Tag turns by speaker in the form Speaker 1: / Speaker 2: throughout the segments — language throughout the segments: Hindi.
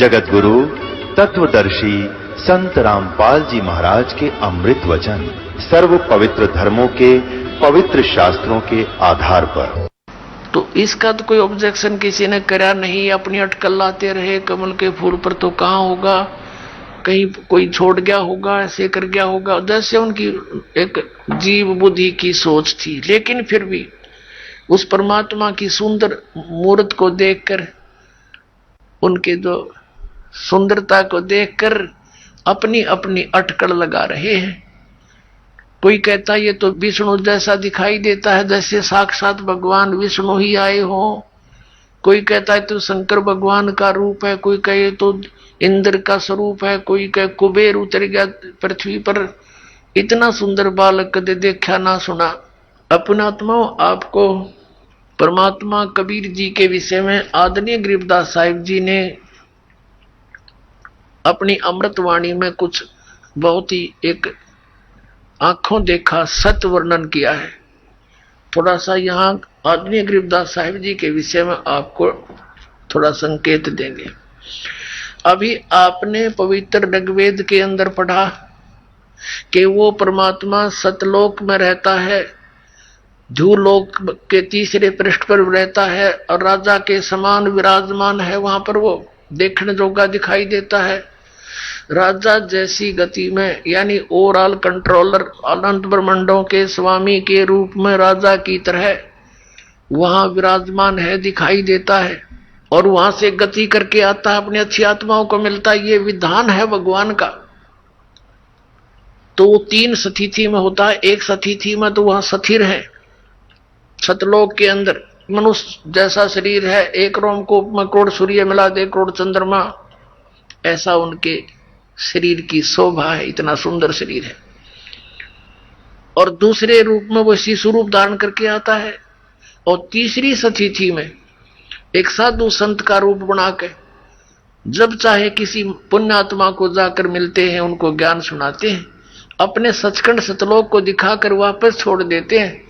Speaker 1: जगत गुरु तत्वदर्शी संत रामपाल जी महाराज के अमृत वचन सर्व पवित्र धर्मों के पवित्र शास्त्रों के आधार पर।
Speaker 2: तो इसका तो कोई ऑब्जेक्शन किसी ने करा नहीं, अपनी अटकल लाते रहे। कमल के फूल पर तो कहाँ होगा, कहीं कोई छोड़ गया होगा, ऐसे कर गया होगा, जैसे उनकी एक जीव बुद्धि की सोच थी। लेकिन फिर भी उस परमात्मा की सुंदर मूर्त को देखकर, उनके जो सुंदरता को देखकर अपनी अपनी अटकल लगा रहे हैं। कोई कहता ये तो विष्णु जैसा दिखाई देता है, जैसे साक्षात भगवान विष्णु ही आए हो। कोई कहता है तो शंकर भगवान का रूप है, कोई कहे तो इंद्र का स्वरूप है, कोई कहे कुबेर उतर गया पृथ्वी पर। इतना सुंदर बालक कदे देखा ना सुना। अपनात्माओं, आपको परमात्मा कबीर जी के विषय में आदरणीय गरीबदास साहिब जी ने अपनी अमृतवाणी में कुछ बहुत ही एक आंखों देखा सत्य वर्णन किया है। थोड़ा सा यहाँ आदरणीय गरीबदास साहिब जी के विषय में आपको थोड़ा संकेत देंगे। अभी आपने पवित्र ऋग्वेद के अंदर पढ़ा कि वो परमात्मा सतलोक में रहता है, ध्रुवलोक के तीसरे पृष्ठ पर रहता है और राजा के समान विराजमान है। वहां पर वो देखने जोगा दिखाई देता है। राजा जैसी गति में, यानी ओवरऑल कंट्रोलर, अनंत ब्रह्मांडों के स्वामी के रूप में राजा की तरह वहां विराजमान है, दिखाई देता है। और वहां से गति करके आता है, अपनी अच्छी आत्माओं को मिलता है। ये विधान है भगवान का। तो वो 3 स्थिति में होता है। एक स्थिति में तो वहां स्थिर है, सतलोक के अंदर मनुष्य जैसा शरीर है, 1 रोमकूप में करोड़ सूर्य मिला दे, करोड़ चंद्रमा, ऐसा उनके शरीर की शोभा है, इतना सुंदर शरीर है। और दूसरे रूप में वो शिशु रूप धारण करके आता है। और तीसरी स्थिति में एक साधु संत का रूप बना के जब चाहे किसी पुण्यात्मा को जाकर मिलते हैं, उनको ज्ञान सुनाते हैं, अपने सचखंड सतलोक को दिखाकर वापस छोड़ देते हैं,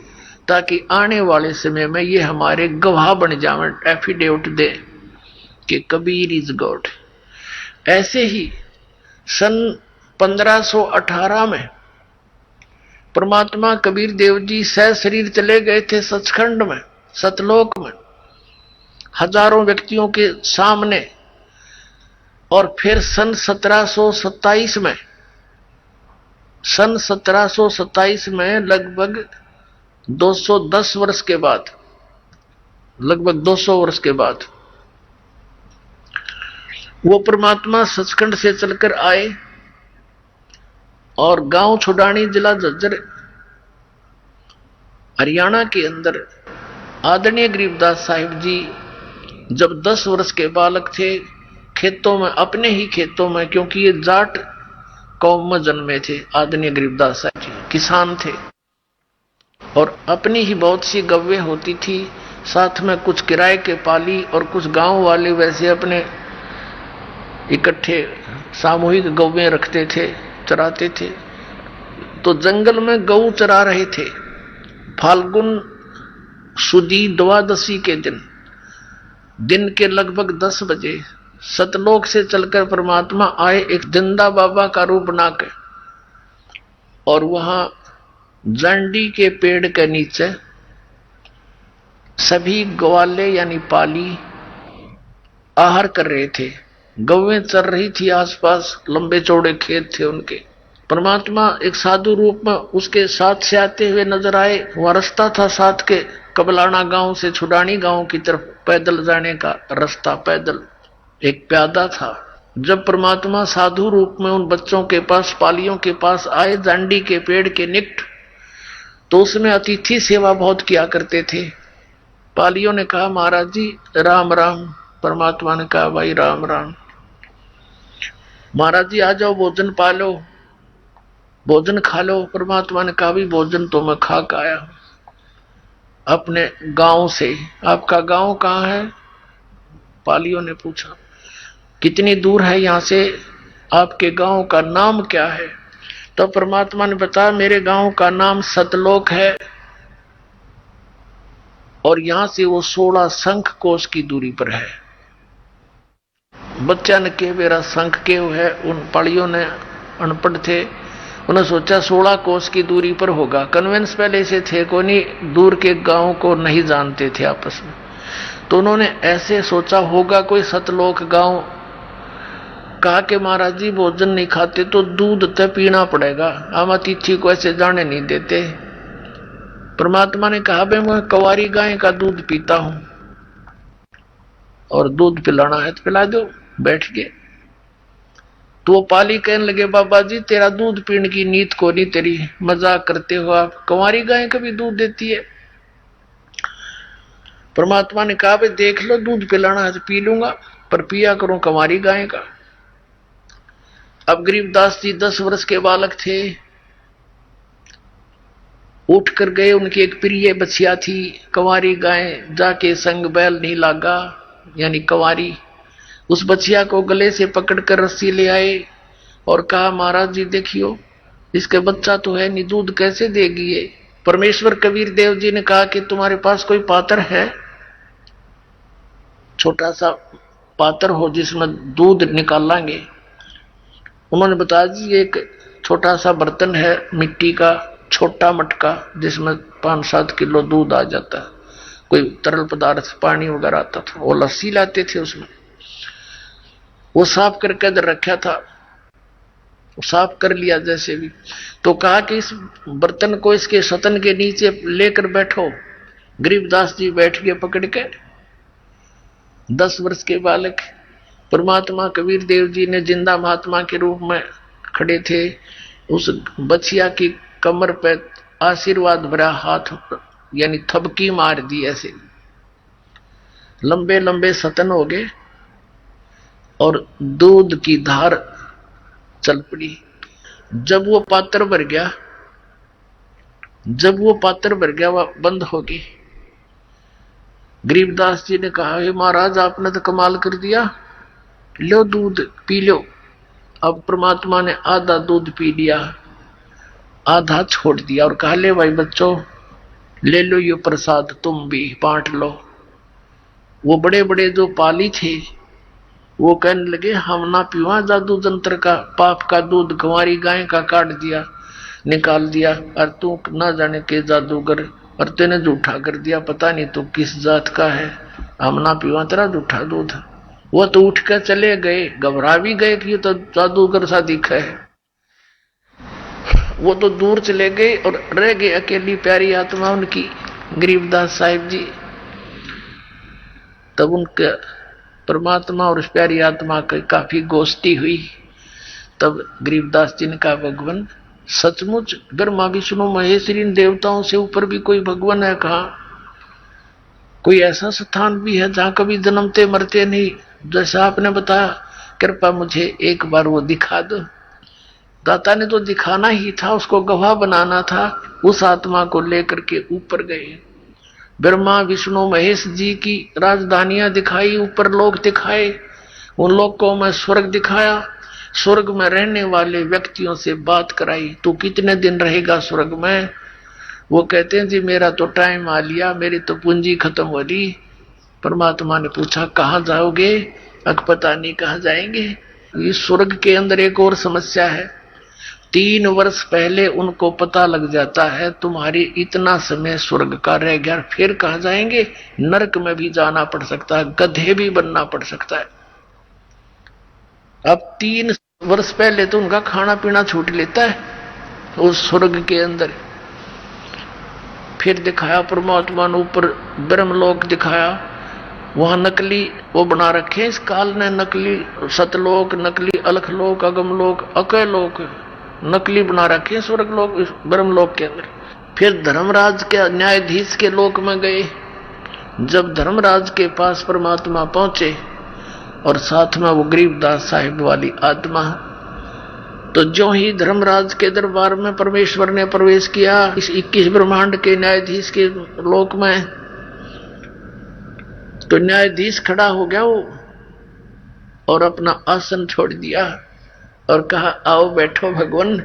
Speaker 2: ताकि आने वाले समय में ये हमारे गवाह बन जाए, एफिडेविट दे कि कबीर इज गॉड। ऐसे ही सन 1518 में परमात्मा कबीर देव जी सह शरीर चले गए थे सचखंड में, सतलोक में, हजारों व्यक्तियों के सामने। और फिर सन 1727 में लगभग 210 वर्ष के बाद, लगभग 200 वर्ष के बाद वो परमात्मा सचखंड से चलकर आए और गांव छुडानी, जिला झज्जर, हरियाणा के अंदर आदरणीय गरीबदास साहिब जी जब 10 वर्ष के बालक थे, खेतों में, अपने ही खेतों में, क्योंकि ये जाट कौम में जन्मे थे आदरणीय गरीबदास साहिब जी, किसान थे। और अपनी ही बहुत सी गव्वें होती थी, साथ में कुछ किराए के पाली और कुछ गांव वाले वैसे अपने इकट्ठे सामूहिक गौवें रखते थे, चराते थे। तो जंगल में गऊ चरा रहे थे। फाल्गुन सुदी द्वादशी के दिन के लगभग 10 बजे सतलोक से चलकर परमात्मा आए, एक जिंदा बाबा का रूप बनाकर। और वहां जंडी के पेड़ के नीचे सभी ग्वाले यानी पाली आहार कर रहे थे। गौवें चल रही थी आसपास, लंबे चौड़े खेत थे उनके। परमात्मा एक साधु रूप में उसके साथ से आते हुए नजर आए। वह रास्ता था साथ के कबलाना गांव से छुडानी गांव की तरफ पैदल जाने का रास्ता, पैदल एक प्यादा था। जब परमात्मा साधु रूप में उन बच्चों के पास, पालियों के पास आए, जांडी के पेड़ के निकट, तो उसमें अतिथि सेवा बहुत किया करते थे। पालियों ने कहा महाराज जी राम राम। परमात्मा ने कहा भाई राम राम। महाराज जी आ जाओ, भोजन पा लो, भोजन खा लो। परमात्मा ने कहा भी भोजन तो मैं खा के आया अपने गांव से। आपका गांव कहाँ है? पालियों ने पूछा। कितनी दूर है यहाँ से? आपके गांव का नाम क्या है? तो परमात्मा ने बताया मेरे गांव का नाम सतलोक है और यहां से वो 16 शंख कोश की दूरी पर है। बच्चा ने के बेरा शंख के है। उन पाड़ियों ने अनपढ़ थे, उन्होंने सोचा 16 कोस की दूरी पर होगा। कन्वेंस पहले से थे को नहीं, दूर के गांव को नहीं जानते थे आपस में, तो उन्होंने ऐसे सोचा होगा कोई सतलोक गांव। कहा कि महाराज जी भोजन नहीं खाते तो दूध तो पीना पड़ेगा, हम अतिथि को ऐसे जाने नहीं देते। परमात्मा ने कहा भाई मैं कवारी गाय का दूध पीता हूं और दूध पिलाना है तो पिला दो। बैठ गए तो वो पाली कहने लगे बाबा जी तेरा दूध पीने की नीत को नहीं, तेरी मजाक करते हो आप, कंवारी गाय कभी दूध देती है। परमात्मा ने कहा भाई देख लो दूध पिलाना है तो पी लूंगा, पर पिया करूं कंवारी गाय का। अब गरीबदास जी 10 वर्ष के बालक थे, उठ कर गए। उनकी एक प्रिय बछिया थी कंवारी गाय, जाके संग बैल नहीं लागा यानी कंवारी। उस बछिया को गले से पकड़कर रस्सी ले आए और कहा महाराज जी देखियो इसके बच्चा तो है नहीं, दूध कैसे देगी ये। परमेश्वर कबीर देव जी ने कहा कि तुम्हारे पास कोई पात्र है, छोटा सा पात्र हो जिसमें दूध निकालेंगे। उन्होंने बताया जी एक छोटा सा बर्तन है मिट्टी का, छोटा मटका जिसमें 5-7 किलो दूध आ जाता है, कोई तरल पदार्थ पानी वगैरह आता था, वो लस्सी लाते थे उसमें। वो साफ करके इधर रखा था, साफ कर लिया जैसे भी, तो कहा कि इस बर्तन को इसके सतन के नीचे लेकर बैठो। गरीबदास जी बैठ गए पकड़ के, 10 वर्ष के बालक। परमात्मा कबीर देव जी ने जिंदा महात्मा के रूप में खड़े थे, उस बछिया की कमर पे आशीर्वाद भरा हाथ यानी थपकी मार दी, ऐसे लंबे लंबे सतन हो गए और दूध की धार चल पड़ी। जब वो पात्र भर गया वह बंद हो गई। गरीबदास जी ने कहा हे महाराज आपने तो कमाल कर दिया, लो दूध पी लो। अब परमात्मा ने आधा दूध पी लिया, आधा छोड़ दिया और कहा ले भाई बच्चों ले लो ये प्रसाद, तुम भी बांट लो। वो बड़े बड़े जो पाली थे वो कहने लगे हम ना पीवा जादू जंत्र का, पाप का दूध कुंवारी गाय का काट दिया निकाल दिया, और तू ना जाने के जादूगर और तेने जूठा कर दिया, पता नहीं तू किस जात का है, हम ना पीवा तेरा जूठा दूध। वो तो उठ कर चले गए, घबरा भी गए कि ये तो जादूगर सा दिखा है। वो तो दूर चले गए और रह गए अकेली प्यारी आत्मा उनकी गरीबदास साहिब जी। तब उनके परमात्मा और उस प्यारी आत्मा की काफी गोष्ठी हुई। तब गरीबदास जी ने कहा भगवान सचमुच ब्रह्मा विष्णु महेश इन देवताओं से ऊपर भी कोई भगवान है? कहा कोई ऐसा स्थान भी है जहां कभी जन्मते मरते नहीं, जैसा आपने बताया, कृपा मुझे एक बार वो दिखा दो। दाता ने तो दिखाना ही था, उसको गवाह बनाना था। उस आत्मा को लेकर के ऊपर गए, ब्रह्मा विष्णु महेश जी की राजधानियां दिखाई, ऊपर लोक दिखाए, उन लोगों में स्वर्ग दिखाया, स्वर्ग में रहने वाले व्यक्तियों से बात कराई। तू कितने दिन रहेगा स्वर्ग में? वो कहते हैं जी मेरा तो टाइम आ लिया, मेरी तो पूंजी खत्म हो रही। परमात्मा ने पूछा कहाँ जाओगे? पता नहीं कहाँ जाएंगे। इस स्वर्ग के अंदर एक और समस्या है, 3 वर्ष पहले उनको पता लग जाता है तुम्हारी इतना समय स्वर्ग का रह गया, फिर कहाँ जाएंगे? नरक में भी जाना पड़ सकता है, गधे भी बनना पड़ सकता है। अब 3 वर्ष पहले तो उनका खाना पीना छूट लेता है उस स्वर्ग के अंदर। फिर दिखाया परमात्मा ने ऊपर ब्रह्मलोक दिखाया, वहां नकली वो बना रखे इस काल ने, नकली सतलोक, नकली अलखलोक, अगमलोक, अकलोक नकली बना रखे स्वर्ग लोक ब्रह्मलोक के अंदर। फिर धर्मराज के न्यायाधीश के लोक में गए। जब धर्मराज के पास परमात्मा पहुंचे और साथ में वो गरीबदास साहिब वाली आत्मा, तो जो ही धर्मराज के दरबार में परमेश्वर ने प्रवेश किया इस 21 ब्रह्मांड के न्यायाधीश के लोक में, तो न्यायाधीश खड़ा हो गया वो और अपना आसन छोड़ दिया और कहा आओ बैठो भगवान।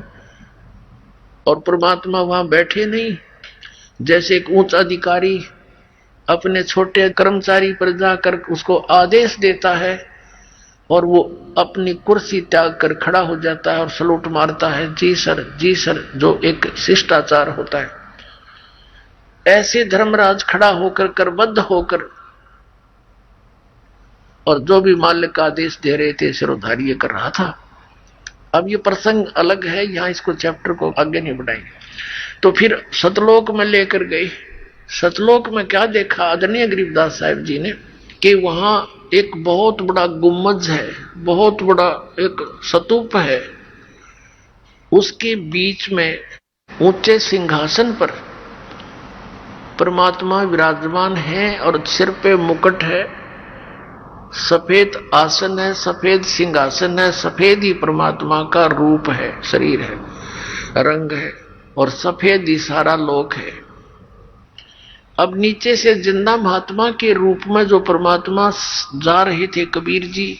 Speaker 2: और परमात्मा वहां बैठे नहीं, जैसे एक उच्च अधिकारी अपने छोटे कर्मचारी पर जाकर उसको आदेश देता है, और वो अपनी कुर्सी त्याग कर खड़ा हो जाता है और सलूट मारता है, जी सर, जो एक शिष्टाचार होता है। ऐसे धर्मराज खड़ा होकर करबद्ध होकर और जो भी मालिक का आदेश दे रहे थे सिरोधार्य कर रहा था। अब ये प्रसंग अलग है, यहां इसको चैप्टर को आगे नहीं बढ़ाएंगे। तो फिर सतलोक में लेकर गए। सतलोक में क्या देखा आदरणीय गरीबदास साहिब जी ने कि वहां एक बहुत बड़ा गुम्बज है, बहुत बड़ा एक स्तूप है, उसके बीच में ऊंचे सिंहासन पर परमात्मा विराजमान है और सिर पे मुकुट है, सफेद आसन है, सफेद सिंहासन है, सफेद ही परमात्मा का रूप है, शरीर है, रंग है और सफेद ही सारा लोक है। अब नीचे से जिंदा महात्मा के रूप में जो परमात्मा जा रहे थे, कबीर जी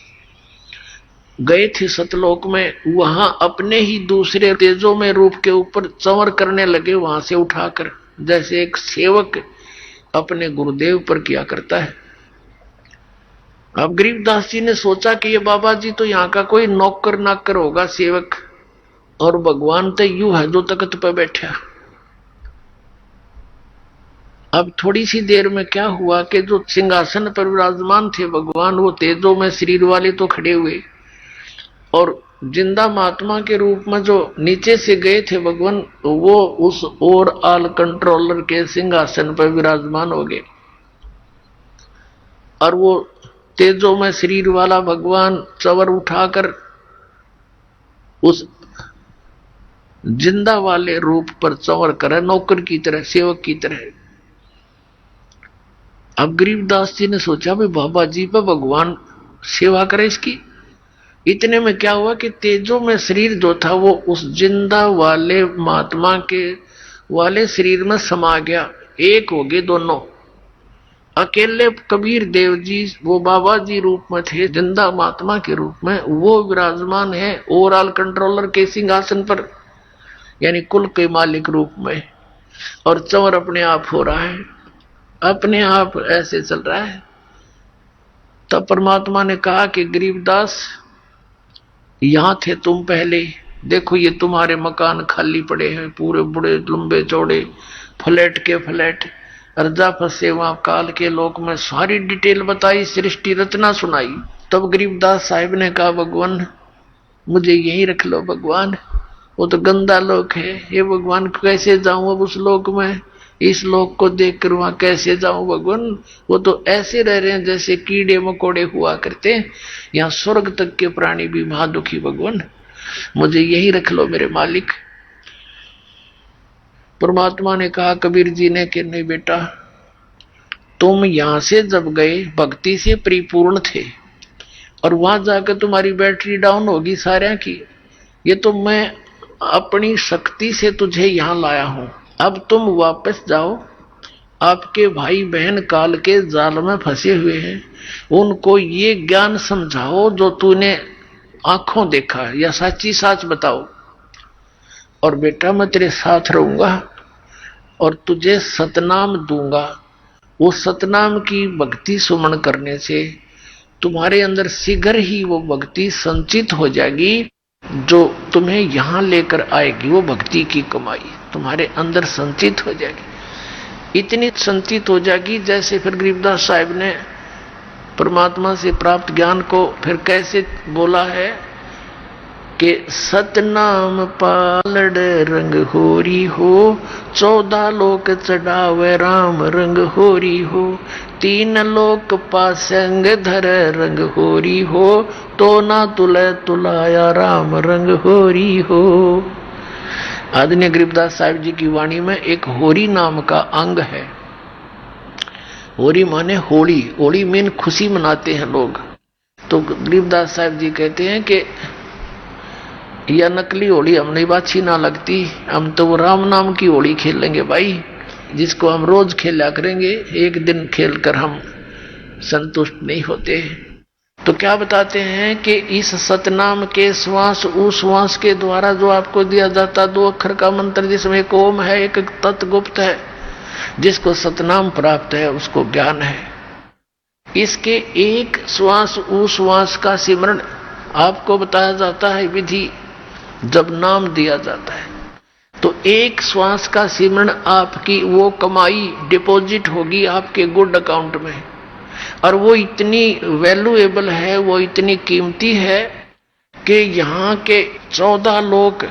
Speaker 2: गए थे सतलोक में, वहां अपने ही दूसरे तेजों में रूप के ऊपर चंवर करने लगे, वहां से उठाकर, जैसे एक सेवक अपने गुरुदेव पर किया करता है। अब गरीबदास जी ने सोचा कि ये बाबा जी तो यहाँ का कोई नौकर नाकर होगा, सेवक, और भगवान तो यू है जो तख्त पर बैठा। अब थोड़ी सी देर में क्या हुआ कि जो सिंहासन पर विराजमान थे भगवान, वो तेजों में शरीर वाले तो खड़े हुए, और जिंदा महात्मा के रूप में जो नीचे से गए थे भगवान, वो उस और ऑल कंट्रोलर के सिंहासन पर विराजमान हो गए। और वो तेजों में शरीर वाला भगवान चवर उठाकर उस जिंदा वाले रूप पर चवर करे, नौकर की तरह, सेवक की तरह। अब गरीबदास जी ने सोचा भाई बाबा जी पर भगवान सेवा करे इसकी। इतने में क्या हुआ कि तेजों में शरीर जो था वो उस जिंदा वाले महात्मा के वाले शरीर में समा गया, एक हो गए दोनों। अकेले कबीर देव जी वो बाबा जी रूप में थे, जिंदा महात्मा के रूप में वो विराजमान है ओवरऑल कंट्रोलर के सिंहासन पर, यानी कुल के मालिक रूप में, और चंवर अपने आप हो रहा है, अपने आप ऐसे चल रहा है। तब परमात्मा ने कहा कि गरीबदास यहां थे तुम पहले, देखो ये तुम्हारे मकान खाली पड़े हैं, पूरे बड़े लंबे चौड़े फ्लैट के फ्लैट, अर्जा फंसे वहां काल के लोक में। सारी डिटेल बताई, सृष्टि रचना सुनाई। तब गरीबदास साहिब ने कहा भगवान मुझे यहीं रख लो भगवान, वो तो गंदा लोक है, ये भगवान कैसे जाऊं अब उस लोक में, इस लोक को देखकर वहां कैसे जाऊं भगवान, वो तो ऐसे रह रहे हैं जैसे कीड़े मकोड़े हुआ करते हैं, यहाँ स्वर्ग तक के प्राणी भी महादुखी भगवान, मुझे यही रख लो मेरे मालिक। परमात्मा ने कहा कबीर जी ने कि नहीं बेटा, तुम यहां से जब गए भक्ति से परिपूर्ण थे, और वहां जाकर तुम्हारी बैटरी डाउन होगी सारे की, ये तो मैं अपनी शक्ति से तुझे यहां लाया हूं। अब तुम वापस जाओ, आपके भाई बहन काल के जाल में फंसे हुए हैं, उनको ये ज्ञान समझाओ जो तूने आंखों देखा, या सच्ची साच बताओ, और बेटा मैं तेरे साथ रहूंगा और तुझे सतनाम दूंगा। वो सतनाम की भक्ति सुमन करने से तुम्हारे अंदर शीघ्र ही वो भक्ति संचित हो जाएगी, जो तुम्हें यहां लेकर आएगी। वो भक्ति की कमाई तुम्हारे अंदर संचित हो जाएगी, इतनी संचित हो जाएगी जैसे फिर गरीबदास साहिब ने परमात्मा से प्राप्त ज्ञान को फिर कैसे बोला है कि सतनाम पालड़ रंग होरी हो, 14 लोक चढ़ावे राम रंग होरी हो, 3 लोक पासंग धर रंग होरी हो, तो ना तुले तुलाया राम रंग होरी हो। आदरणीय गरीबदास साहिब जी की वाणी में एक होरी नाम का अंग है। होरी माने होली, होली मीन खुशी मनाते हैं लोग। तो गरीबदास साहिब जी कहते हैं कि यह नकली होली हम नहीं अच्छी ना लगती, हम तो वो राम नाम की होली खेलेंगे भाई, जिसको हम रोज खेला करेंगे, एक दिन खेलकर हम संतुष्ट नहीं होते। तो क्या बताते हैं कि इस सतनाम के श्वास उस श्वास के द्वारा जो आपको दिया जाता 2 अक्षर का मंत्र, जिसमें एक ओम है, एक तत्व गुप्त है, जिसको सतनाम प्राप्त है उसको ज्ञान है। इसके एक श्वास उश्वास का सिमरण आपको बताया जाता है विधि जब नाम दिया जाता है। तो एक श्वास का सिमरण आपकी वो कमाई डिपॉजिट होगी आपके गुड अकाउंट में, और वो इतनी वैल्यूएबल है, वो इतनी कीमती है कि यहाँ के 14 लोक,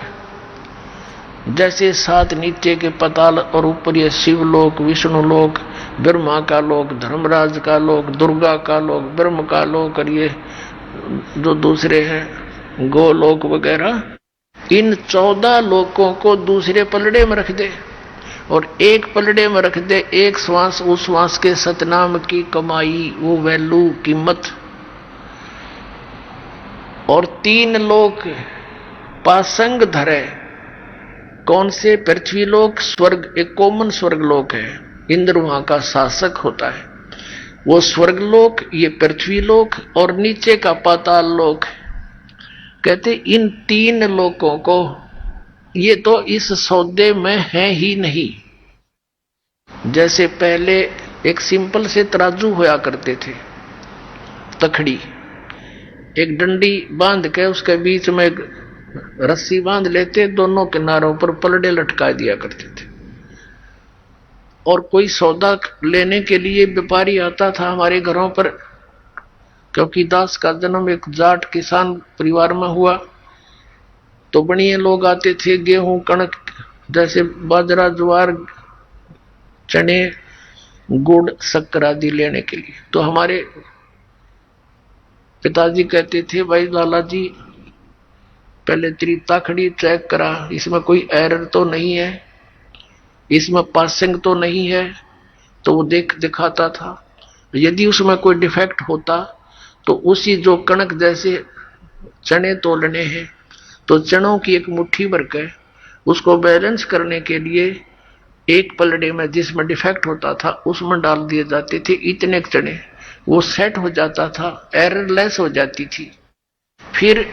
Speaker 2: जैसे 7 नीचे के पाताल और ऊपर ये शिवलोक, विष्णु लोक, ब्रह्मा का लोक, धर्मराज का लोक, दुर्गा का लोक, ब्रह्म का लोक, और ये जो दूसरे हैं गोलोक वगैरह, इन 14 लोकों को दूसरे पलड़े में रख दे और एक पलड़े में रख दे एक श्वास उस श्वास के सतनाम की कमाई, वो वैल्यू, कीमत। और 3 लोक पासंग धरे, कौन से? पृथ्वी लोक, स्वर्ग, एक कॉमन स्वर्ग लोक है, इंद्र वहां का शासक होता है, वो स्वर्ग लोक, ये पृथ्वी लोक, और नीचे का पाताल लोक। कहते इन 3 लोकों को ये तो इस सौदे में है ही नहीं। जैसे पहले एक सिंपल से तराजू होया करते थे, तखड़ी, एक डंडी बांध के उसके बीच में एक रस्सी बांध लेते, दोनों किनारों पर पलड़े लटका दिया करते थे। और कोई सौदा लेने के लिए व्यापारी आता था हमारे घरों पर, क्योंकि दास का जन्म एक जाट किसान परिवार में हुआ, तो बढ़िया लोग आते थे, गेहूं कणक जैसे बाजरा ज्वार चने गुड़ शक्कर आदि लेने के लिए। तो हमारे पिताजी कहते थे, भाई लाला जी पहले तेरी ताखड़ी चेक करा, इसमें कोई एरर तो नहीं है, इसमें पासिंग तो नहीं है। तो वो दिखाता था, यदि उसमें कोई डिफेक्ट होता तो उसी जो कणक जैसे चने तोलने हैं, तो चनों की एक मुट्ठी भर के उसको बैलेंस करने के लिए एक पलड़े में जिसमें डिफेक्ट होता था उसमें डाल दिए जाते थे इतने चने, वो सेट हो जाता था, एरर लेस हो जाती थी। फिर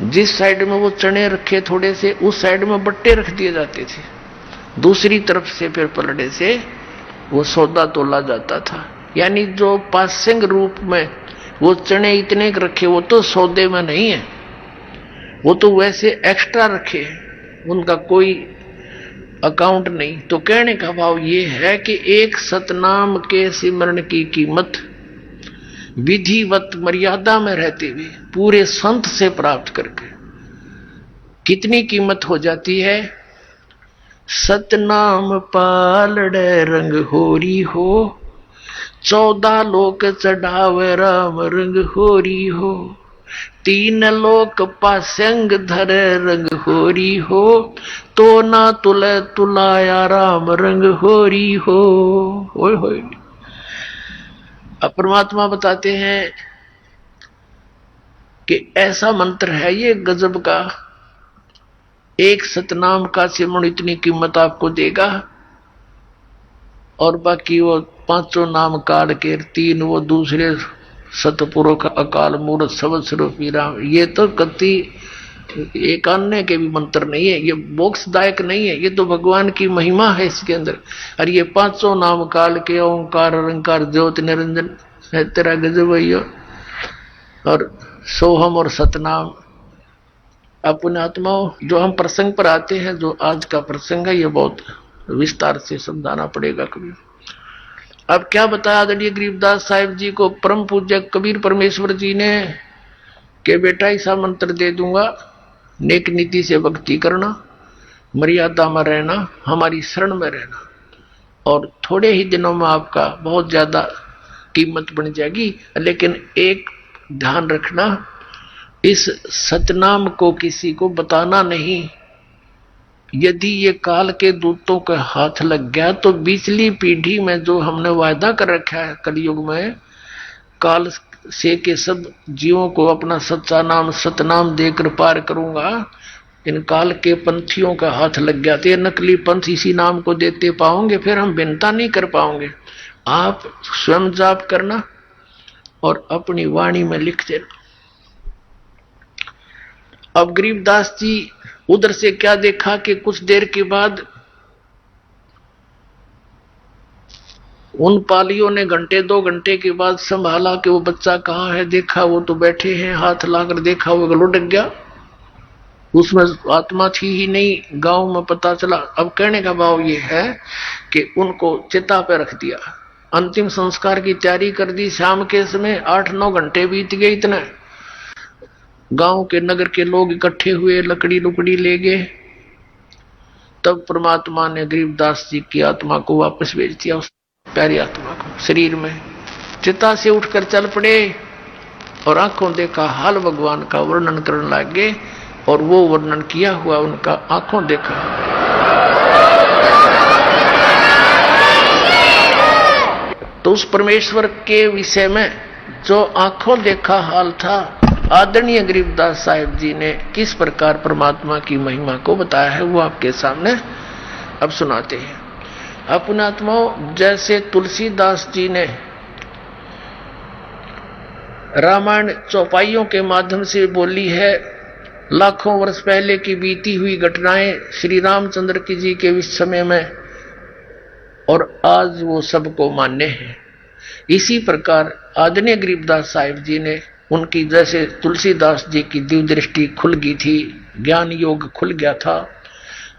Speaker 2: जिस साइड में वो चने रखे थोड़े से, उस साइड में बट्टे रख दिए जाते थे, दूसरी तरफ से फिर पलड़े से वो सौदा तोला जाता था। यानी जो पासिंग रूप में वो चने इतने रखे, वो तो सौदे में नहीं है, वो तो वैसे एक्स्ट्रा रखे, उनका कोई अकाउंट नहीं। तो कहने का भाव ये है कि एक सतनाम के सिमरण की कीमत विधिवत मर्यादा में रहते हुए पूरे संत से प्राप्त करके कितनी कीमत हो जाती है। सतनाम पालड़े रंग होरी हो, 14 लोक चढ़ावे राम रंग होरी हो, 3 लोक पासंग धरे रंग होरी हो, तो ना तुले तुलाया राम रंग होरी हो। होय होय। अब परमात्मा बताते हैं कि ऐसा मंत्र है ये गजब का, एक सतनाम का सिमरण इतनी कीमत आपको देगा, और बाकी वो 5 नाम काल के 3 वो दूसरे सतपुरुष अकाल मूर्त सबद स्वरूपी राम, ये तो कति एक अन्य के भी मंत्र नहीं है, ये मोक्षदायक नहीं है, ये तो भगवान की महिमा है इसके अंदर। और ये 5 नाम काल के ओंकार अलंकार ज्योति निरंजन है तेरा गजब है। और सोहम और सतनाम। अपने आत्माओं, जो हम प्रसंग पर आते हैं, जो आज का प्रसंग है, ये बहुत विस्तार से समझाना पड़ेगा कभी। अब क्या बताया आदरणीय गरीबदास साहिब जी को परम पूज्य कबीर परमेश्वर जी ने कि बेटा ऐसा मंत्र दे दूंगा, नेक नीति से भक्ति करना, मर्यादा में रहना, हमारी शरण में रहना, और थोड़े ही दिनों में आपका बहुत ज्यादा कीमत बन जाएगी। लेकिन एक ध्यान रखना, इस सतनाम को किसी को बताना नहीं। यदि ये काल के दूतों के हाथ लग गया तो पिछली पीढ़ी में जो हमने वायदा कर रखा है कलयुग में, काल से के सब जीवों को अपना सच्चा नाम सतनाम देकर पार करूंगा, इन काल के पंथियों का हाथ लग गया तो ये नकली पंथ इसी नाम को देते पाओगे, फिर हम विनता नहीं कर पाओगे। आप स्वयं जाप करना और अपनी वाणी में लिख देना। अब गरीबदास जी उधर से क्या देखा कि कुछ देर के बाद उन पालियों ने घंटे 2 घंटे के बाद संभाला कि वो बच्चा कहाँ है, देखा वो तो बैठे हैं, हाथ लाकर देखा वो लुढ़क गया, उसमें आत्मा थी ही नहीं। गांव में पता चला। अब कहने का भाव ये है कि उनको चिता पे रख दिया, अंतिम संस्कार की तैयारी कर दी। शाम के समय 8-9 घंटे बीत गए। इतना गांव के नगर के लोग इकट्ठे हुए, लकड़ी लुकड़ी ले गए। तब परमात्मा ने गरीबदास जी की आत्मा को वापस भेज दिया, उस प्यारी आत्मा को शरीर में। चिता से उठकर चल पड़े और आंखों देखा हाल भगवान का वर्णन करने लगे, और वो वर्णन किया हुआ उनका आंखों देखा। तो उस परमेश्वर के विषय में जो आंखों देखा हाल था, आदरणीय गरीबदास साहिब जी ने किस प्रकार परमात्मा की महिमा को बताया है, वो आपके सामने अब सुनाते हैं। अपने आत्माओं, जैसे तुलसीदास जी ने रामायण चौपाइयों के माध्यम से बोली है, लाखों वर्ष पहले की बीती हुई घटनाएं श्री रामचंद्र की जी के समय में, और आज वो सबको मान्य है। इसी प्रकार आदरणीय गरीबदास साहिब जी ने, उनकी जैसे तुलसीदास जी की दिव्य दृष्टि खुल गई थी, ज्ञान योग खुल गया था,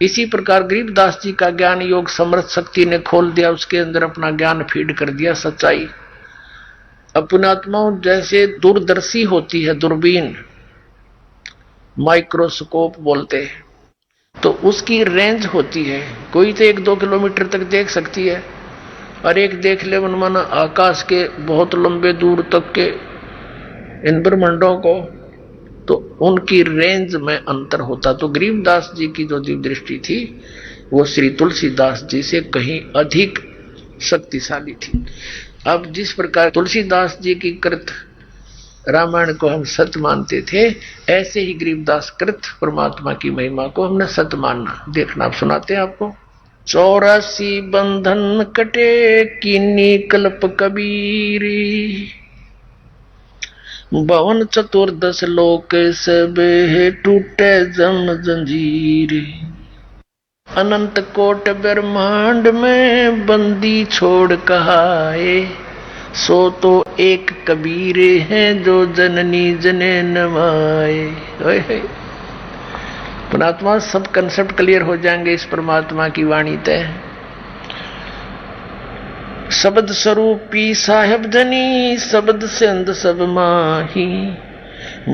Speaker 2: इसी प्रकार गरीबदास जी का ज्ञान योग समर्थ शक्ति ने खोल दिया, उसके अंदर अपना ज्ञान फीड कर दिया, सच्चाई। अपने आत्माओं, जैसे दूरदर्शी होती है दूरबीन, माइक्रोस्कोप बोलते हैं, तो उसकी रेंज होती है, कोई तो 1-2 किलोमीटर तक देख सकती है, और एक देख ले मनमाना आकाश के बहुत लंबे दूर तक के इन ब्रह्मांडों को, तो उनकी रेंज में अंतर होता। तो गरीबदास जी की जो दिव्य दृष्टि थी वो श्री तुलसीदास जी से कहीं अधिक शक्तिशाली थी। अब जिस प्रकार तुलसीदास जी की कृत रामायण को हम सत्य मानते थे, ऐसे ही गरीबदास कृत परमात्मा की महिमा को हमने सत्य मानना। देखना, आप सुनाते हैं आपको। 84 बंधन कटे कीनी कल्प कबीरी, 52 चतुर्दश लोक सब टूटे जम जंजीर, अनंत कोट ब्रह्मांड में बंदी छोड़ कहाए, सो तो एक कबीर है जो जननी जने नवाए। परमात्मा, सब कंसेप्ट क्लियर हो जाएंगे इस परमात्मा की वाणी तय। शब्द स्वरूपी साहेब धनी, शब्द से अंद सब माही,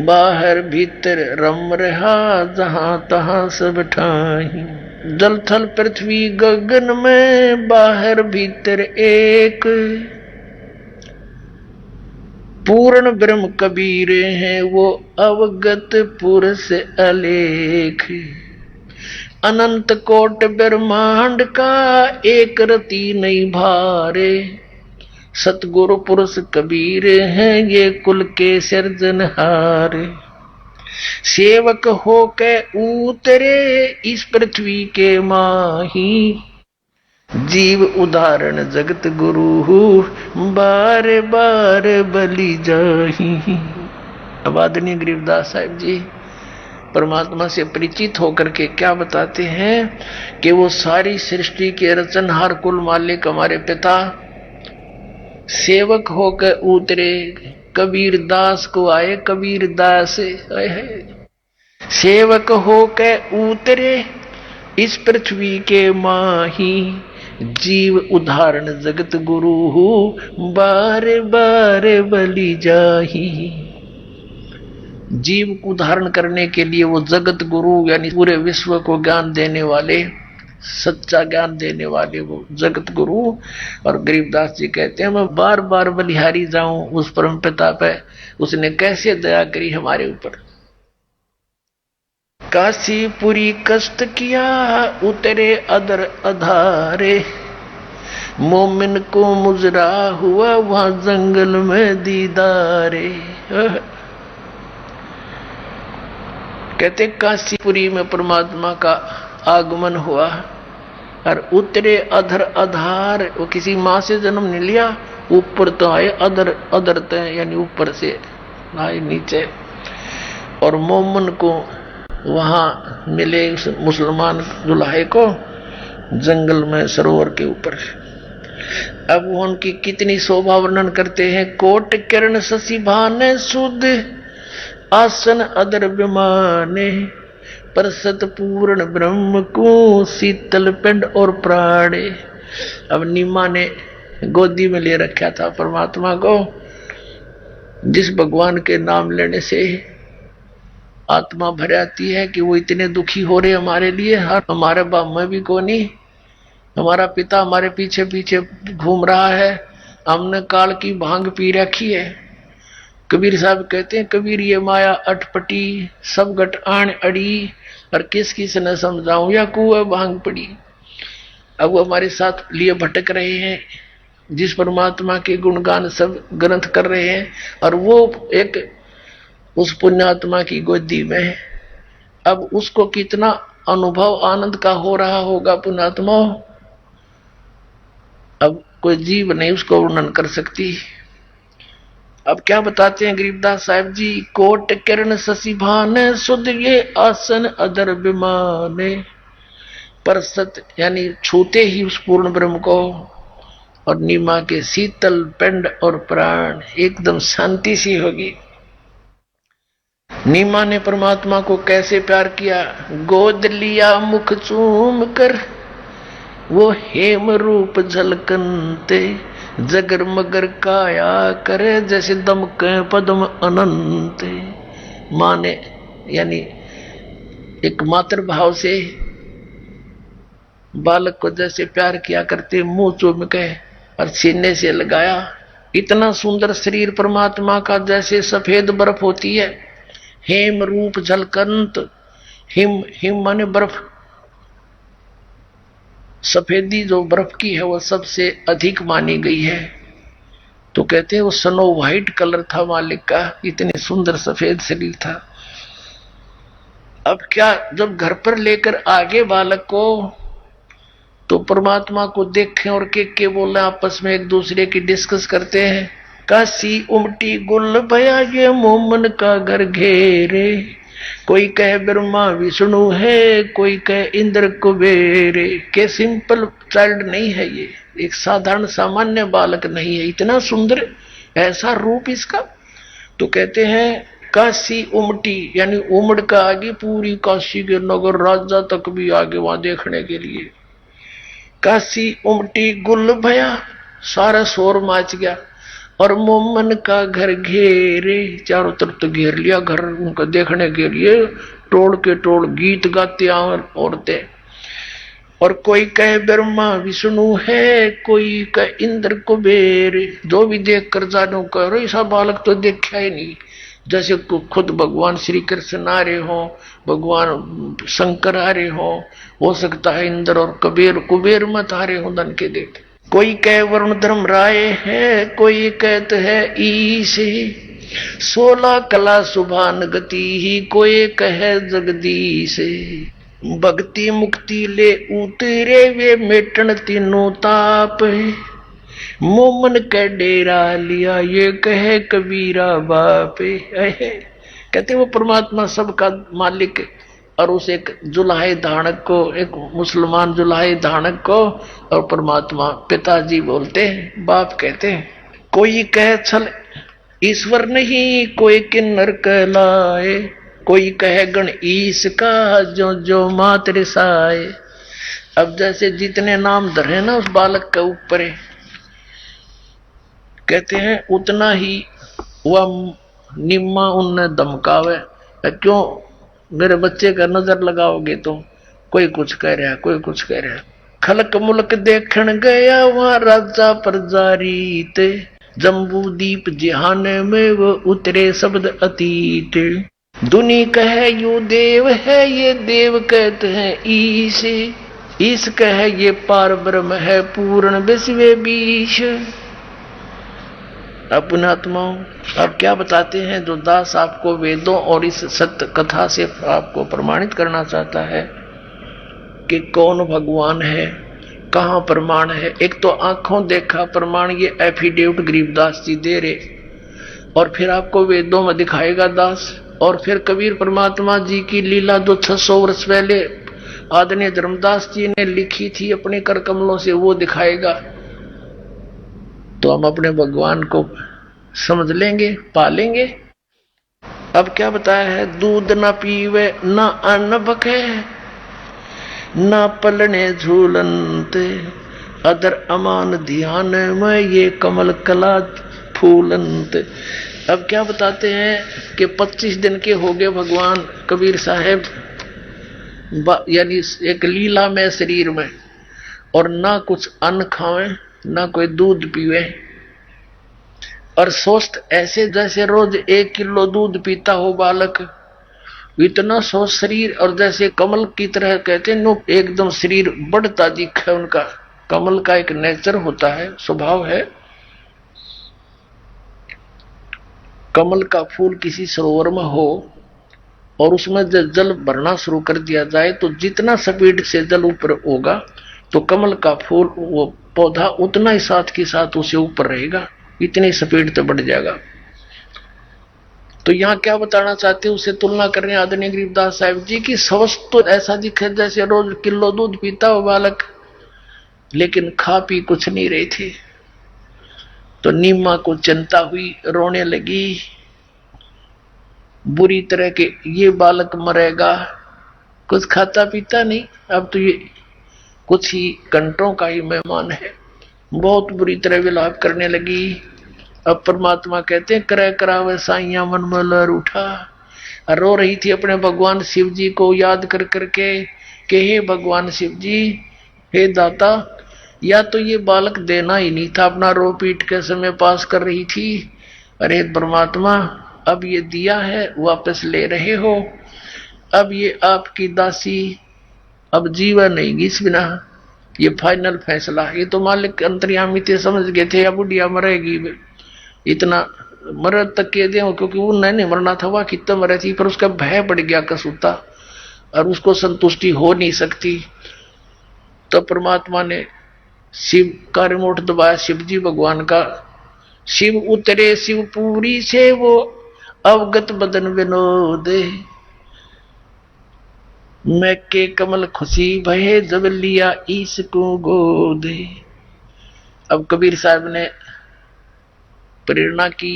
Speaker 2: बाहर भीतर रम रहा जहां तहां सब ठाही, जल थल पृथ्वी गगन में बाहर भीतर एक, पूर्ण ब्रह्म कबीर हैं वो अवगत पुरुष अलेख, अनंत कोट ब्रह्मांड का एक रति नहीं भारे, सतगुरु पुरुष कबीर हैं ये कुल के सिरजनहार, सेवक हो के उतरे इस पृथ्वी के माही, जीव उदाहरण जगत गुरु बार बार बलि जाही। अब आदरणीय गरीबदास साहिब जी परमात्मा से परिचित होकर के क्या बताते हैं कि वो सारी सृष्टि के रचनहार कुल मालिक हमारे पिता सेवक होकर उतरे, कबीर दास को आए कबीर दास, सेवक होकर उतरे इस पृथ्वी के माही, जीव उदाहरण जगत गुरु बार बार बलि जाही। जीव को धारण करने के लिए वो जगत गुरु यानी पूरे विश्व को ज्ञान देने वाले, सच्चा ज्ञान देने वाले वो जगत गुरु। और गरीबदास जी कहते हैं मैं बार बार बलिहारी जाऊं उस परम पिता पे, उसने कैसे दया करी हमारे ऊपर। काशीपुरी कष्ट किया उतरे अदर अधारे, मोमिन को मुजरा हुआ वहां जंगल में दीदारे। कहते काशीपुरी में परमात्मा का आगमन हुआ और उतरे अधर अधार, वो किसी माँ से जन्म नहीं लिया, ऊपर तो आए अधर अधर यानी ऊपर से आए नीचे, और मोमन को वहां मिले उस मुसलमान दुल्हे को जंगल में सरोवर के ऊपर। अब वो उनकी कितनी शोभा वर्णन करते हैं। कोट किरण शशि भाने शुद्ध आसन अदर विमाने परसत पूर्ण ब्रह्म को शीतल पिंड और प्राणे। अब नीमा ने गोदी में ले रखा था परमात्मा को, जिस भगवान के नाम लेने से आत्मा भर आती है कि वो इतने दुखी हो रहे हमारे लिए। हमारे बाप में भी को नहीं, हमारा पिता हमारे पीछे पीछे घूम रहा है, हमने काल की भांग पी रखी है। कबीर साहब कहते हैं, कबीर ये माया अटपटी सब गट आण अड़ी, और किस किस न समझाऊं या कुएं भांग पड़ी। अब वो हमारे साथ लिए भटक रहे हैं, जिस परमात्मा के गुणगान सब ग्रंथ कर रहे हैं, और वो एक उस पुण्यात्मा की गोदी में है। अब उसको कितना अनुभव आनंद का हो रहा होगा पुण्यात्मा, अब कोई जीव नहीं उसको वर्णन कर सकती। अब क्या बताते हैं गरीबदास साहब जी, कोट किरण शशि भाने शुद्ध ये आसन अदर विमाने। परसत यानी छूते ही उस पूर्ण ब्रह्म को, और नीमा के शीतल पिंड और प्राण, एकदम शांति सी होगी। नीमा ने परमात्मा को कैसे प्यार किया, गोद लिया मुख चूम कर वो हेम रूप झलकनते, जगर मगर काया करे जैसे दमके पद्म अनंत। मां ने यानी एक मातृ भाव से बालक को जैसे प्यार किया करते, मुंह चूम के और सीने से लगाया। इतना सुंदर शरीर परमात्मा का जैसे सफेद बर्फ होती है, हेम रूप झलकंत। हिम हिम माने बर्फ, सफेदी जो बर्फ की है वो सबसे अधिक मानी गई है। तो कहते हैं वो स्नो व्हाइट कलर था मालिक का, इतने सुंदर सफेद शरीर था। अब क्या, जब घर पर लेकर आगे बालक को, तो परमात्मा को देखें और के बोले, आपस में एक दूसरे की डिस्कस करते हैं। काशी उमटी गुल भया ये मोमन का घर घेरे, कोई कहे ब्रह्मा विष्णु है, कोई कहे इंद्र कुबेरे। के सिंपल चाइल्ड नहीं है ये, एक साधारण सामान्य बालक नहीं है, इतना सुंदर ऐसा रूप इसका। तो कहते हैं काशी उमटी यानी उमड़ का आगे पूरी काशी के नगर राजा तक भी आगे वहां देखने के लिए। काशी उमटी गुल भया, सारा शोर माच गया, और मोमन का घर घेरे, चारों तरफ तो घेर लिया घर उनका देखने के लिए। टोड़ के टोड़ गीत गाते औरतें, और कोई कहे ब्रह्मा विष्णु है, कोई कहे इंद्र कुबेर। जो भी देख कर जानो करो, ऐसा बालक तो देखा ही नहीं, जैसे खुद भगवान श्री कृष्ण आ रहे हो, भगवान शंकर आ रहे हो सकता है इंद्र और कुबेर मत आ रहे हो धन के देख। कोई कहे वरुण धर्म राय है, कोई कहते है ईश, 16 कला सुभान गति ही, कोई कहे जगदीश। भक्ति मुक्ति ले उतरे वे मेटन तीनों ताप, मोमन के डेरा लिया ये कहे कबीरा बाप। कहते वो परमात्मा सबका मालिक, और उस एक जुलाहे धानक को, एक मुसलमान जुलाहे धानक को और परमात्मा पिताजी बोलते हैं, बाप कहते हैं। कोई कहे छल ईश्वर नहीं, कोई किन्नर कहलाए, कोई कहे गण ईश का जो जो मात रिसाए। अब जैसे जितने नाम धरे ना उस बालक के ऊपर, कहते हैं उतना ही वह निम्मा उनने धमकावे। क्यों मेरे बच्चे का नजर लगाओगे तो कोई कुछ कह रहा है, कोई कुछ कह रहा है। खलक मुल्क देखण गया वहां राजा प्रजारीत, जम्बू दीप जिहाने में वो उतरे शब्द अतीत। दुनी कहे यू देव है, ये देव कहते हैं ईश, ईश कहे ये पार ब्रह्म है पूर्ण विश्व बीश। पुण्यात्माओं, अब क्या बताते हैं जो दास आपको वेदों और इस सत्य कथा से आपको प्रमाणित करना चाहता है कि कौन भगवान है, कहाँ प्रमाण है। एक तो आंखों देखा प्रमाण, ये एफिडेविट गरीबदास जी दे रहे, और फिर आपको वेदों में दिखाएगा दास, और फिर कबीर परमात्मा जी की लीला जो 600 वर्ष पहले आदरणीय धर्मदास जी ने लिखी थी अपने कर कमलों से, वो दिखाएगा। तो हम अपने भगवान को समझ लेंगे, पालेंगे। अब क्या बताया है, दूध न पीवे न अन्न बखे, न पलने झूलनते, अदर अमान ध्यान में ये कमल कला फूलनते। अब क्या बताते हैं कि 25 दिन के हो गए भगवान कबीर साहब, यानी एक लीला में शरीर में, और ना कुछ अन्न खावे ना कोई दूध पीवे, और स्वस्थ ऐसे जैसे रोज 1 किलो दूध पीता हो बालक, इतना स्वस्थ शरीर, और जैसे कमल की तरह कहते हैं नो, एकदम शरीर बढ़ता दिखे उनका। कमल का एक नेचर होता है, स्वभाव है। कमल का फूल किसी सरोवर में हो और उसमें जल भरना शुरू कर दिया जाए तो जितना स्पीड से जल ऊपर होगा तो कमल का फूल, वो पौधा उतना ही साथ के साथ उसे ऊपर रहेगा, इतनी स्पीड तो बढ़ जाएगा। तो यहाँ क्या बताना चाहते हैं, उससे तुलना कर रहे हैं आदरणीय गरीबदास साहब जी की। स्वस्थ तो ऐसा दिखे जैसे रोज किलो दूध पीता हो बालक, लेकिन खा पी कुछ नहीं रहे थे। तो नीमा को चिंता हुई, रोने लगी बुरी तरह के, ये बालक मरेगा, कुछ खाता पीता नहीं, अब तो ये कुछ ही घंटों का ही मेहमान है। बहुत बुरी तरह विलाप करने लगी। अब परमात्मा कहते हैं, करे करावे साइया मन में लहर उठा। रो रही थी अपने भगवान शिव जी को याद कर करके कि हे भगवान शिव जी, हे दाता, या तो ये बालक देना ही नहीं था, अपना रो पीट के समय पास कर रही थी। अरे परमात्मा, अब ये दिया है वापस ले रहे हो, अब ये आपकी दासी अब जीवन नहीं इस बिना, ये फाइनल फैसला। ये तो मालिक अंतर्यामी थे, समझ गए थे अब बुढ़िया मरेगी, इतना मरद तक के दे, क्योंकि वो नहीं मरना था, वह कितना मरे थी, पर उसका भय बढ़ गया कसूता और उसको संतुष्टि हो नहीं सकती। तो परमात्मा ने शिव का रिमोट दबाया, शिव जी भगवान का। शिव उतरे शिवपुरी से वो अवगत बदन विनोद, मैं के कमल खुशी भये जब लिया इसको गोद। अब कबीर साहब ने प्रेरणा की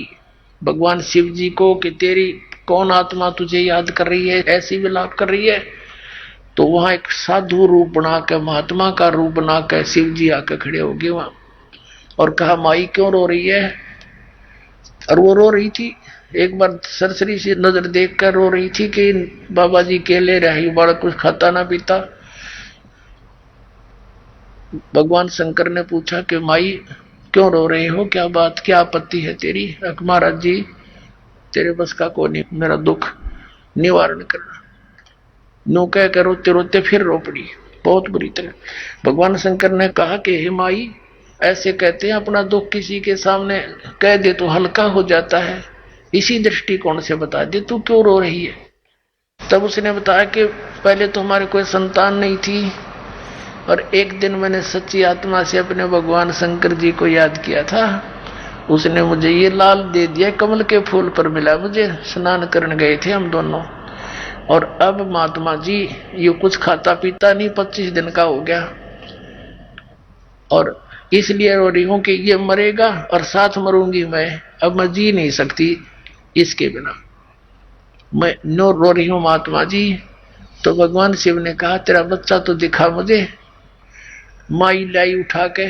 Speaker 2: भगवान शिव जी को कि तेरी कौन आत्मा तुझे याद कर रही है, ऐसी विलाप कर रही है। तो वहां एक साधु रूप बना के, महात्मा का रूप बना के शिव जी आके खड़े हो गए वहां और कहा, माई क्यों रो रही है? और वो रो रही थी, एक बार सरसरी से नजर देख कर रो रही थी कि बाबा जी केले रही, बड़ा कुछ खाता ना पीता। भगवान शंकर ने पूछा कि माई क्यों रो रहे हो, क्या बात, क्या आपत्ति है तेरी? महाराज जी, तेरे बस का को नहीं मेरा दुख निवारण करना। नो कह कर रोते रोते फिर रो पड़ी बहुत बुरी तरह। भगवान शंकर ने कहा कि हे माई, ऐसे कहते हैं अपना दुख किसी के सामने कह दे तो हल्का हो जाता है, इसी दृष्टिकोण से बता दे तू क्यों रो रही है। तब उसने बताया कि पहले तो हमारे कोई संतान नहीं थी और एक दिन मैंने सच्ची आत्मा से अपने भगवान शंकर जी को याद किया था, उसने मुझे ये लाल दे दिया, कमल के फूल पर मिला मुझे, स्नान करने गए थे हम दोनों, और अब महात्मा जी ये कुछ खाता पीता नहीं, 25 दिन का हो गया, और इसलिए रो रही हूं कि ये मरेगा और साथ मरूंगी मैं, अब मैं जी नहीं सकती इसके बिना, मैं नो रो रही हूं महात्मा जी। तो भगवान शिव ने कहा, तेरा बच्चा तो दिखा मुझे। माई लाई उठा के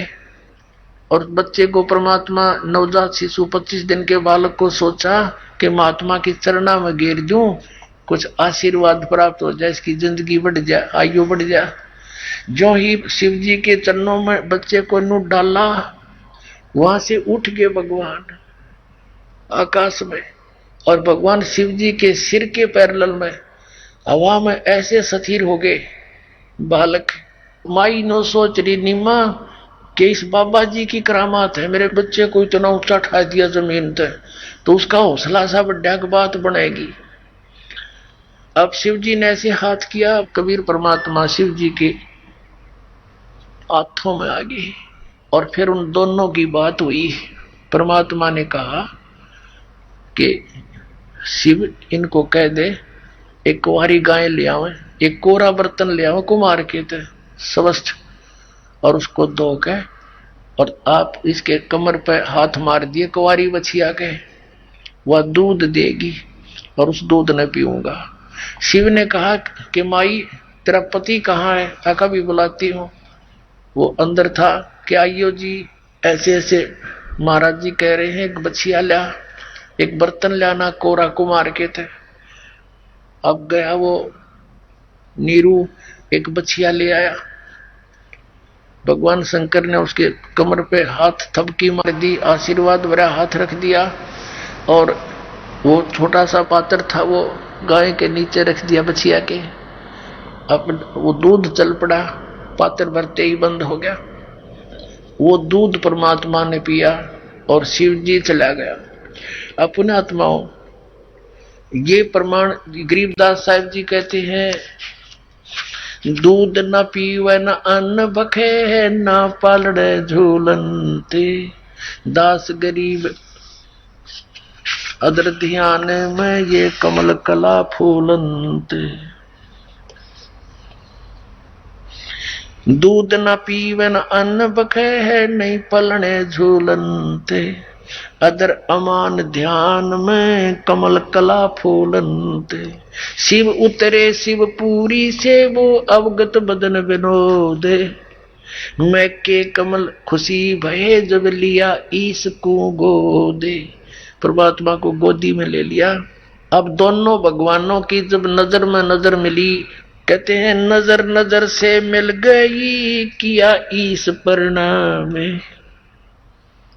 Speaker 2: और बच्चे को परमात्मा, नवजात शिशु 25 दिन के बालक को सोचा कि महात्मा की चरणा में गिर दूं, कुछ आशीर्वाद प्राप्त हो जाए, इसकी जिंदगी बढ़ जाए, आयु बढ़ जाए। जो ही शिव जी के चरणों में बच्चे को नू डाला, वहां से उठ गए भगवान आकाश में, और भगवान शिव जी के सिर के पैरेलल में हवा में ऐसे स्थिर हो गए बालक। माई नो सोच रही नीमा कि इस बाबा जी की करामात है, मेरे बच्चे को इतना ऊंचा उठा दिया जमीन तक, तो उसका हौसला सा बड़ा बात बनेगी। अब शिव जी ने ऐसे हाथ किया, कबीर परमात्मा शिव जी के हाथों में आ गए, और फिर उन दोनों की बात हुई। परमात्मा ने कहा कि शिव इनको कह दे एक कुंवारी गाय ले आवे, एक कोरा बर्तन ले आवे कुमार के थे स्वस्थ, और उसको धो के और आप इसके कमर पे हाथ मार दिए कुंवारी बछिया के, वह दूध देगी और उस दूध ने पीऊंगा। शिव ने कहा कि माई तेरा पति कहाँ है? आका भी बुलाती हूँ। वो अंदर था कि आइयो जी, ऐसे ऐसे महाराज जी कह रहे हैं एक बछिया ला, एक बर्तन लाना, कोरा कुमार के थे। अब गया वो नीरू, एक बछिया ले आया। भगवान शंकर ने उसके कमर पे हाथ थपकी मार दी, आशीर्वाद भरा हाथ रख दिया और वो छोटा सा पात्र था वो गाय के नीचे रख दिया बछिया के। अब वो दूध चल पड़ा, पात्र भरते ही बंद हो गया। वो दूध परमात्मा ने पिया और शिव जी चला गया। अपने आत्माओं, ये प्रमाण गरीबदास साहिब जी कहते हैं, दूध न पीवे न अन्न बखे, न पालड़े झूलनते, दास गरीब अदर ध्यान में ये कमल कला फूलनते। दूध न पीवे न अन्न बखे है, नहीं पलने झूलनते, अदर अमान ध्यान में कमल कला फूलनते। शिव उतरे शिव पूरी से, वो अवगत बदन विनोदे, मैं के कमल खुशी भये, जब लिया ईस को गोदे। परमात्मा को गोदी में ले लिया। अब दोनों भगवानों की जब नजर में नजर मिली, कहते हैं नजर नजर से मिल गई, किया ईस प्रणाम।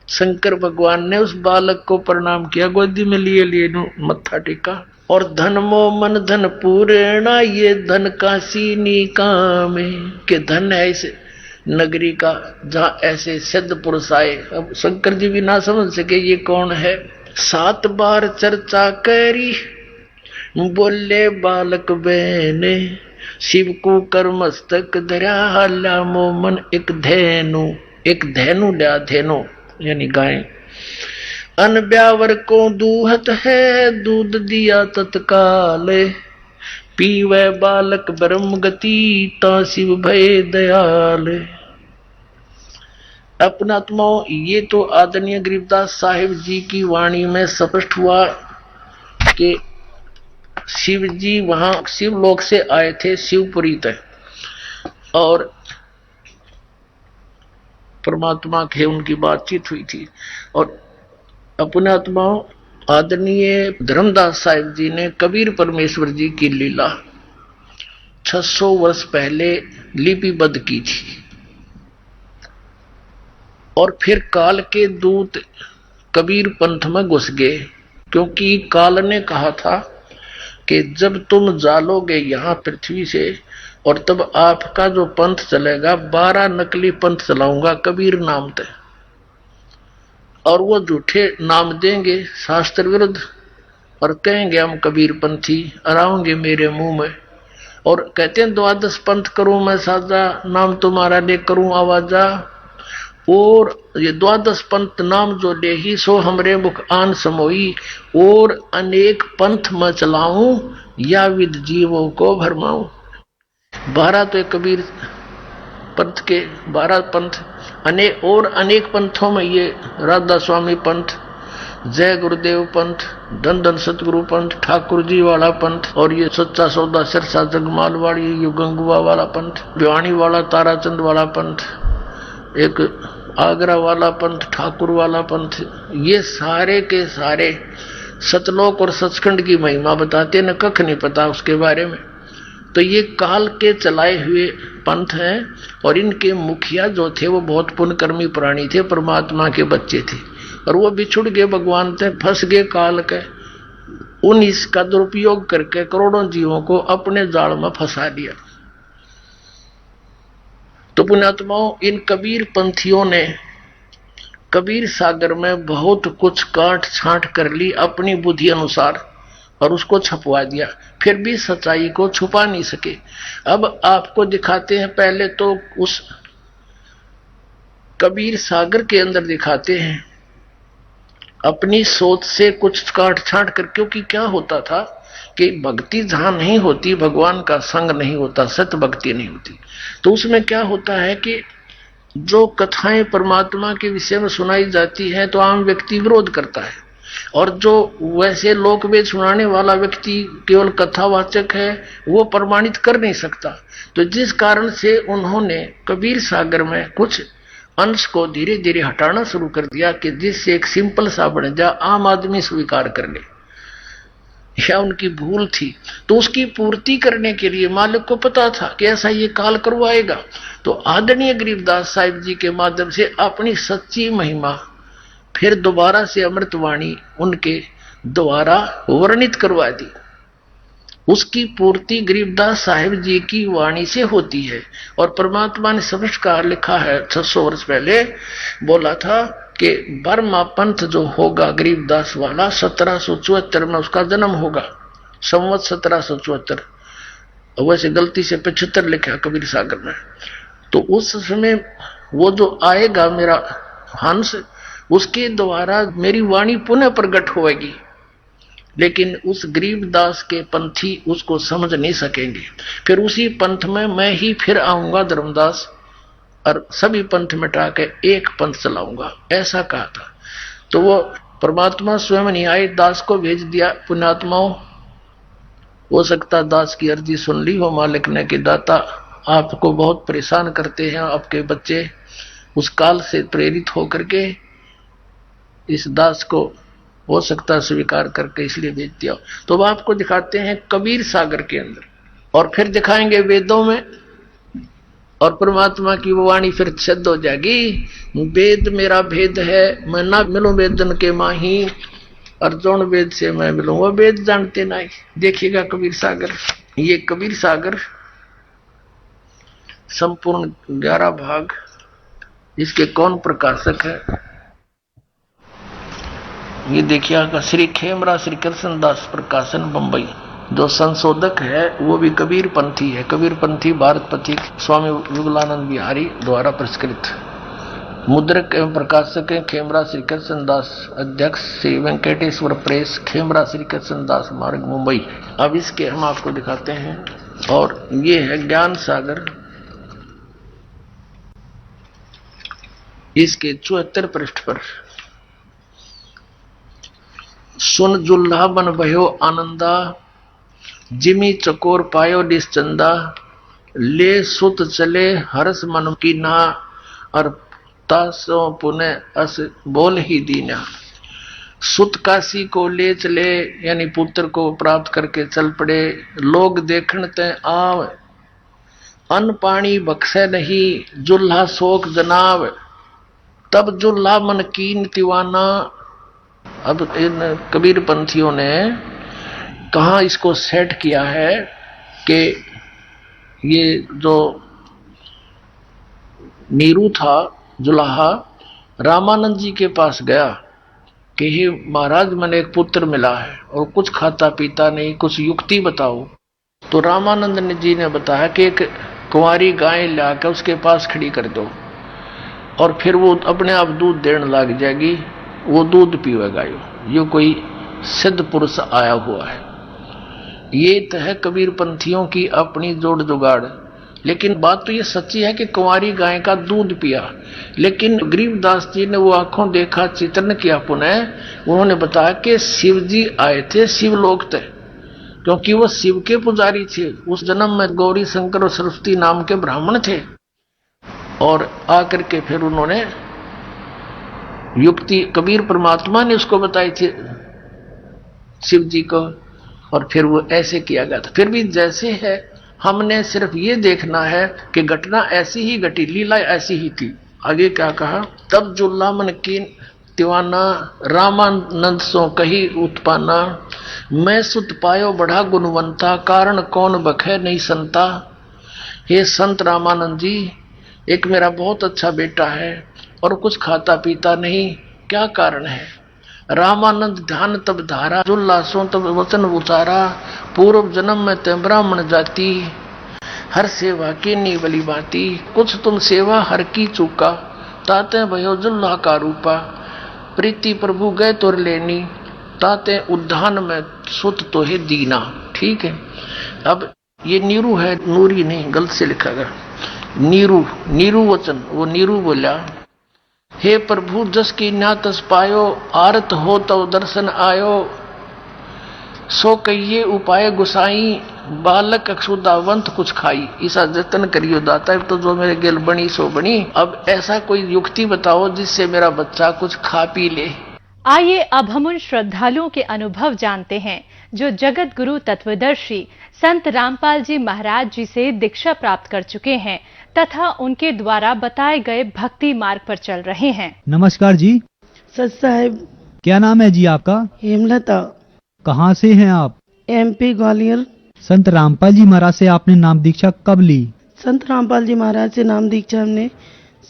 Speaker 2: शंकर भगवान ने उस बालक को प्रणाम किया, गोदी में लिए लिए मत्था टेका। और धन मो मन धन पूर्णा, ये धन का सीनी काम है, कि धन है इस नगरी का जहाँ ऐसे सिद्ध पुरुष आए। अब शंकर जी भी ना समझ सके ये कौन है। 7 बार चर्चा करी, बोले बालक बहने, शिव को कर मस्तक धरा, हाला मोमन एक धैनु। एक धैनु लिया, धैनु यानी गाय। अन ब्यावर को दूहत है, दूध दिया तत्काल, पीवे बालक ब्रह्म गति, ता शिव भय दयाल। अपना आत्माओं, ये तो आदरणीय गरीबदास साहिब जी की वाणी में स्पष्ट हुआ कि शिव जी वहां शिवलोक से आए थे, शिवपुरी तक, और परमात्मा के उनकी बातचीत हुई थी। और अपने आत्माओं, आदरणीय धर्मदास साहिब जी ने कबीर परमेश्वर जी की लीला 600 वर्ष पहले लिपिबद्ध की थी। और फिर काल के दूत कबीर पंथ में घुस गए, क्योंकि काल ने कहा था कि जब तुम जालोगे यहाँ पृथ्वी से, और तब आपका जो पंथ चलेगा, 12 नकली पंथ चलाऊंगा कबीर नाम से, और वो झूठे नाम देंगे शास्त्र विरुद्ध, और कहेंगे हम कबीर पंथी, आराओगे मेरे मुंह में। और कहते हैं 12 पंथ करूं मैं साजा, नाम तुम्हारा ले करूं आवाजा। और ये 12 पंथ नाम जो ले ही, सो हमरे मुख आन समोई, और अनेक पंथ में चलाऊं, या विद जीवों को भरमाऊं। 12 तो कबीर पंथ के 12 पंथ, अनेक पंथों में ये राधा स्वामी पंथ, जय गुरुदेव पंथ, धन धन सतगुरु पंथ, ठाकुर जी वाला पंथ, और ये सच्चा सौदा सिरसा जगमाल वाली, ये गंगुआ वाला पंथ, भिवानी वाला ताराचंद वाला पंथ, एक आगरा वाला पंथ, ठाकुर वाला पंथ, ये सारे के सारे सतलोक और सचखंड की महिमा बताते न, कख नहीं पता उसके बारे में। तो ये काल के चलाए हुए पंथ हैं, और इनके मुखिया जो थे वो बहुत पुण्यकर्मी प्राणी थे, परमात्मा के बच्चे थे, और वो बिछुड़ गए भगवान से, फंस गए काल के। उन इसका दुरुपयोग करके करोड़ों जीवों को अपने जाल में फंसा दिया। तो पुण्यात्माओं, इन कबीर पंथियों ने कबीर सागर में बहुत कुछ काट छांट कर ली अपनी बुद्धि अनुसार, और उसको छपवा दिया, फिर भी सच्चाई को छुपा नहीं सके। अब आपको दिखाते हैं, पहले तो उस कबीर सागर के अंदर दिखाते हैं अपनी सोच से कुछ काट छांट कर। क्योंकि क्या होता था कि भक्ति जहां नहीं होती, भगवान का संग नहीं होता, सत्य भक्ति नहीं होती, तो उसमें क्या होता है कि जो कथाएं परमात्मा के विषय में सुनाई जाती है तो आम व्यक्ति विरोध करता है, और जो वैसे लोकवेद सुनाने वाला व्यक्ति केवल कथावाचक है वो प्रमाणित कर नहीं सकता। तो जिस कारण से उन्होंने कबीर सागर में कुछ अंश को धीरे धीरे हटाना शुरू कर दिया कि जिससे एक सिंपल सा बन जा, आम आदमी स्वीकार कर ले। या उनकी भूल थी, तो उसकी पूर्ति करने के लिए मालिक को पता था कि ऐसा ये काल करवाएगा, तो आदरणीय गरीबदास साहिब जी के माध्यम से अपनी सच्ची महिमा फिर दोबारा से अमृतवाणी उनके द्वारा वर्णित करवा दी। उसकी पूर्ति गरीबदास साहिब जी की वाणी से होती है। और परमात्मा ने चमत्कार लिखा है, 600 वर्ष पहले बोला था कि 12वां पंथ जो होगा गरीबदास वाला 1774 में उसका जन्म होगा, संवत 1774। वैसे गलती से 75 लिखा कबीर सागर में। तो उस समय वो जो आएगा मेरा हंस, उसके द्वारा मेरी वाणी पुनः प्रकट होगी। लेकिन उस गरीबदास के पंथी उसको समझ नहीं सकेंगे। फिर उसी पंथ में मैं ही फिर आऊंगा धर्मदास, और सभी पंथ मिटा के एक पंथ चलाऊंगा, ऐसा कहा था। तो वो परमात्मा स्वयं नहीं आए, दास को भेज दिया। पुण्यात्माओं, हो सकता दास की अर्जी सुन ली हो मालिक ने कि दाता आपको बहुत परेशान करते हैं आपके बच्चे, उस काल से प्रेरित होकर के इस दास को हो सकता स्वीकार करके इसलिए भेज दिया। तो वो आपको दिखाते हैं कबीर सागर के अंदर, और फिर दिखाएंगे वेदों में, और परमात्मा की वो वाणी फिर सिद्ध हो जाएगी। वेद मेरा भेद है, मैं ना मिलूं वेदन के माही, अर्जुन वेद से मैं मिलूं वो वेद जानते नहीं। देखिएगा कबीर सागर, ये कबीर सागर संपूर्ण 11 भाग, इसके कौन प्रकाशक है ये देखिएगा, श्री खेमरा श्री कृष्ण दास प्रकाशन बंबई। जो संशोधक है वो भी कबीर पंथी है, कबीर पंथी भारत पथिक स्वामी विमलानंद बिहारी द्वारा पुरस्कृत। मुद्रक एवं प्रकाशक है खेमरा श्री कृष्ण दास, अध्यक्ष श्री वेंकटेश्वर प्रेस, खेमरा श्री कृष्ण दास मार्ग मुंबई। अब इसके हम आपको दिखाते हैं, और ये है ज्ञान सागर, इसके 74 पृष्ठ पर। सुन जुल्हा बन भयो आनंदा, जिमी चकोर पायो निश्चंदा, ले सुत चले हर्ष मन की ना, और तासो पुनः अस बोल ही दीना। सुत काशी को ले चले, यानी पुत्र को प्राप्त करके चल पड़े। लोग देखण ते आव, अन्न पानी बख्शे नहीं, जुल्हा शोक जनाव, तब जुल्हा मन कीन दीवाना। अब इन कबीर पंथियों ने कहाँ इसको सेट किया है कि ये जो नीरू था जुलाहा रामानंद जी के पास गया कि हे महाराज मैंने एक पुत्र मिला है और कुछ खाता पीता नहीं, कुछ युक्ति बताओ। तो रामानंद जी ने बताया कि एक कुंवारी गाय लाकर उसके पास खड़ी कर दो, और फिर वो अपने आप दूध देने लग जाएगी, वो दूध पीवेगा। ये कोई सिद्ध पुरुष आया हुआ है। ये तो है कबीर पंथियों की अपनी जोड़ जुगाड़। लेकिन बात तो ये सच्ची है कि कुंवारी गाय का दूध पिया, लेकिन गरीबदास जी ने वो आंखों देखा, चित्रण किया पुनः। उन्होंने बताया कि शिव जी आए थे, शिवलोक थे, क्योंकि वो शिव के पुजारी थे। उस जन्म में गौरी शंकर और सरस्वती नाम के ब्राह्मण थे, और आकर के फिर उन्होंने युक्ति कबीर परमात्मा ने उसको बताई थी शिव जी को, और फिर वो ऐसे किया गया था। फिर भी जैसे है, हमने सिर्फ ये देखना है कि घटना ऐसी ही घटी, लीला ऐसी ही थी। आगे क्या कहा, तब जुल्ला मन की दीवाना, रामानंद सो कही उत्पाना, मैं सुत पायो बढ़ा गुणवंता, कारण कौन बखे नहीं संता। हे संत रामानंद जी, एक मेरा बहुत अच्छा बेटा है और कुछ खाता पीता नहीं, क्या कारण है। रामानंद ध्यान तब धारा, जुल्लासों तब वचन उतारा, पूर्व जन्म में ते ब्राह्मण जाति, हर सेवा की नी बली बाती। कुछ तुम सेवा हर की चूका, ताते भयो जुल्ला का रूपा, प्रीति प्रभु गए तोर लेनी, ताते उद्यान में सुत तो है दीना। ठीक है, अब ये नीरू है, नूरी नहीं, गलत से लिखा गया। नीरू नीरू वचन, वो नीरू बोला, हे प्रभु जस की ना तस पायो, आरत हो तव दर्शन आयो, सो कहिए उपाय गुसाई, बालक अक्षुदावंत कुछ खाई। ऐसा जतन करियो दाता, तो जो मेरे गेल बनी सो बनी। अब ऐसा कोई युक्ति बताओ जिससे मेरा बच्चा कुछ खा पी ले।
Speaker 3: आइए अब हम उन श्रद्धालुओं के अनुभव जानते हैं जो जगत गुरु तत्वदर्शी संत रामपाल जी महाराज जी से दीक्षा प्राप्त कर चुके हैं तथा उनके द्वारा बताए गए भक्ति मार्ग पर चल रहे हैं।
Speaker 4: नमस्कार जी।
Speaker 5: सच साहेब।
Speaker 4: क्या नाम है जी आपका?
Speaker 5: हेमलता।
Speaker 4: कहाँ से हैं आप?
Speaker 5: MP ग्वालियर।
Speaker 4: संत रामपाल जी महाराज से आपने नाम दीक्षा कब ली?
Speaker 5: संत रामपाल जी महाराज से नाम दीक्षा हमने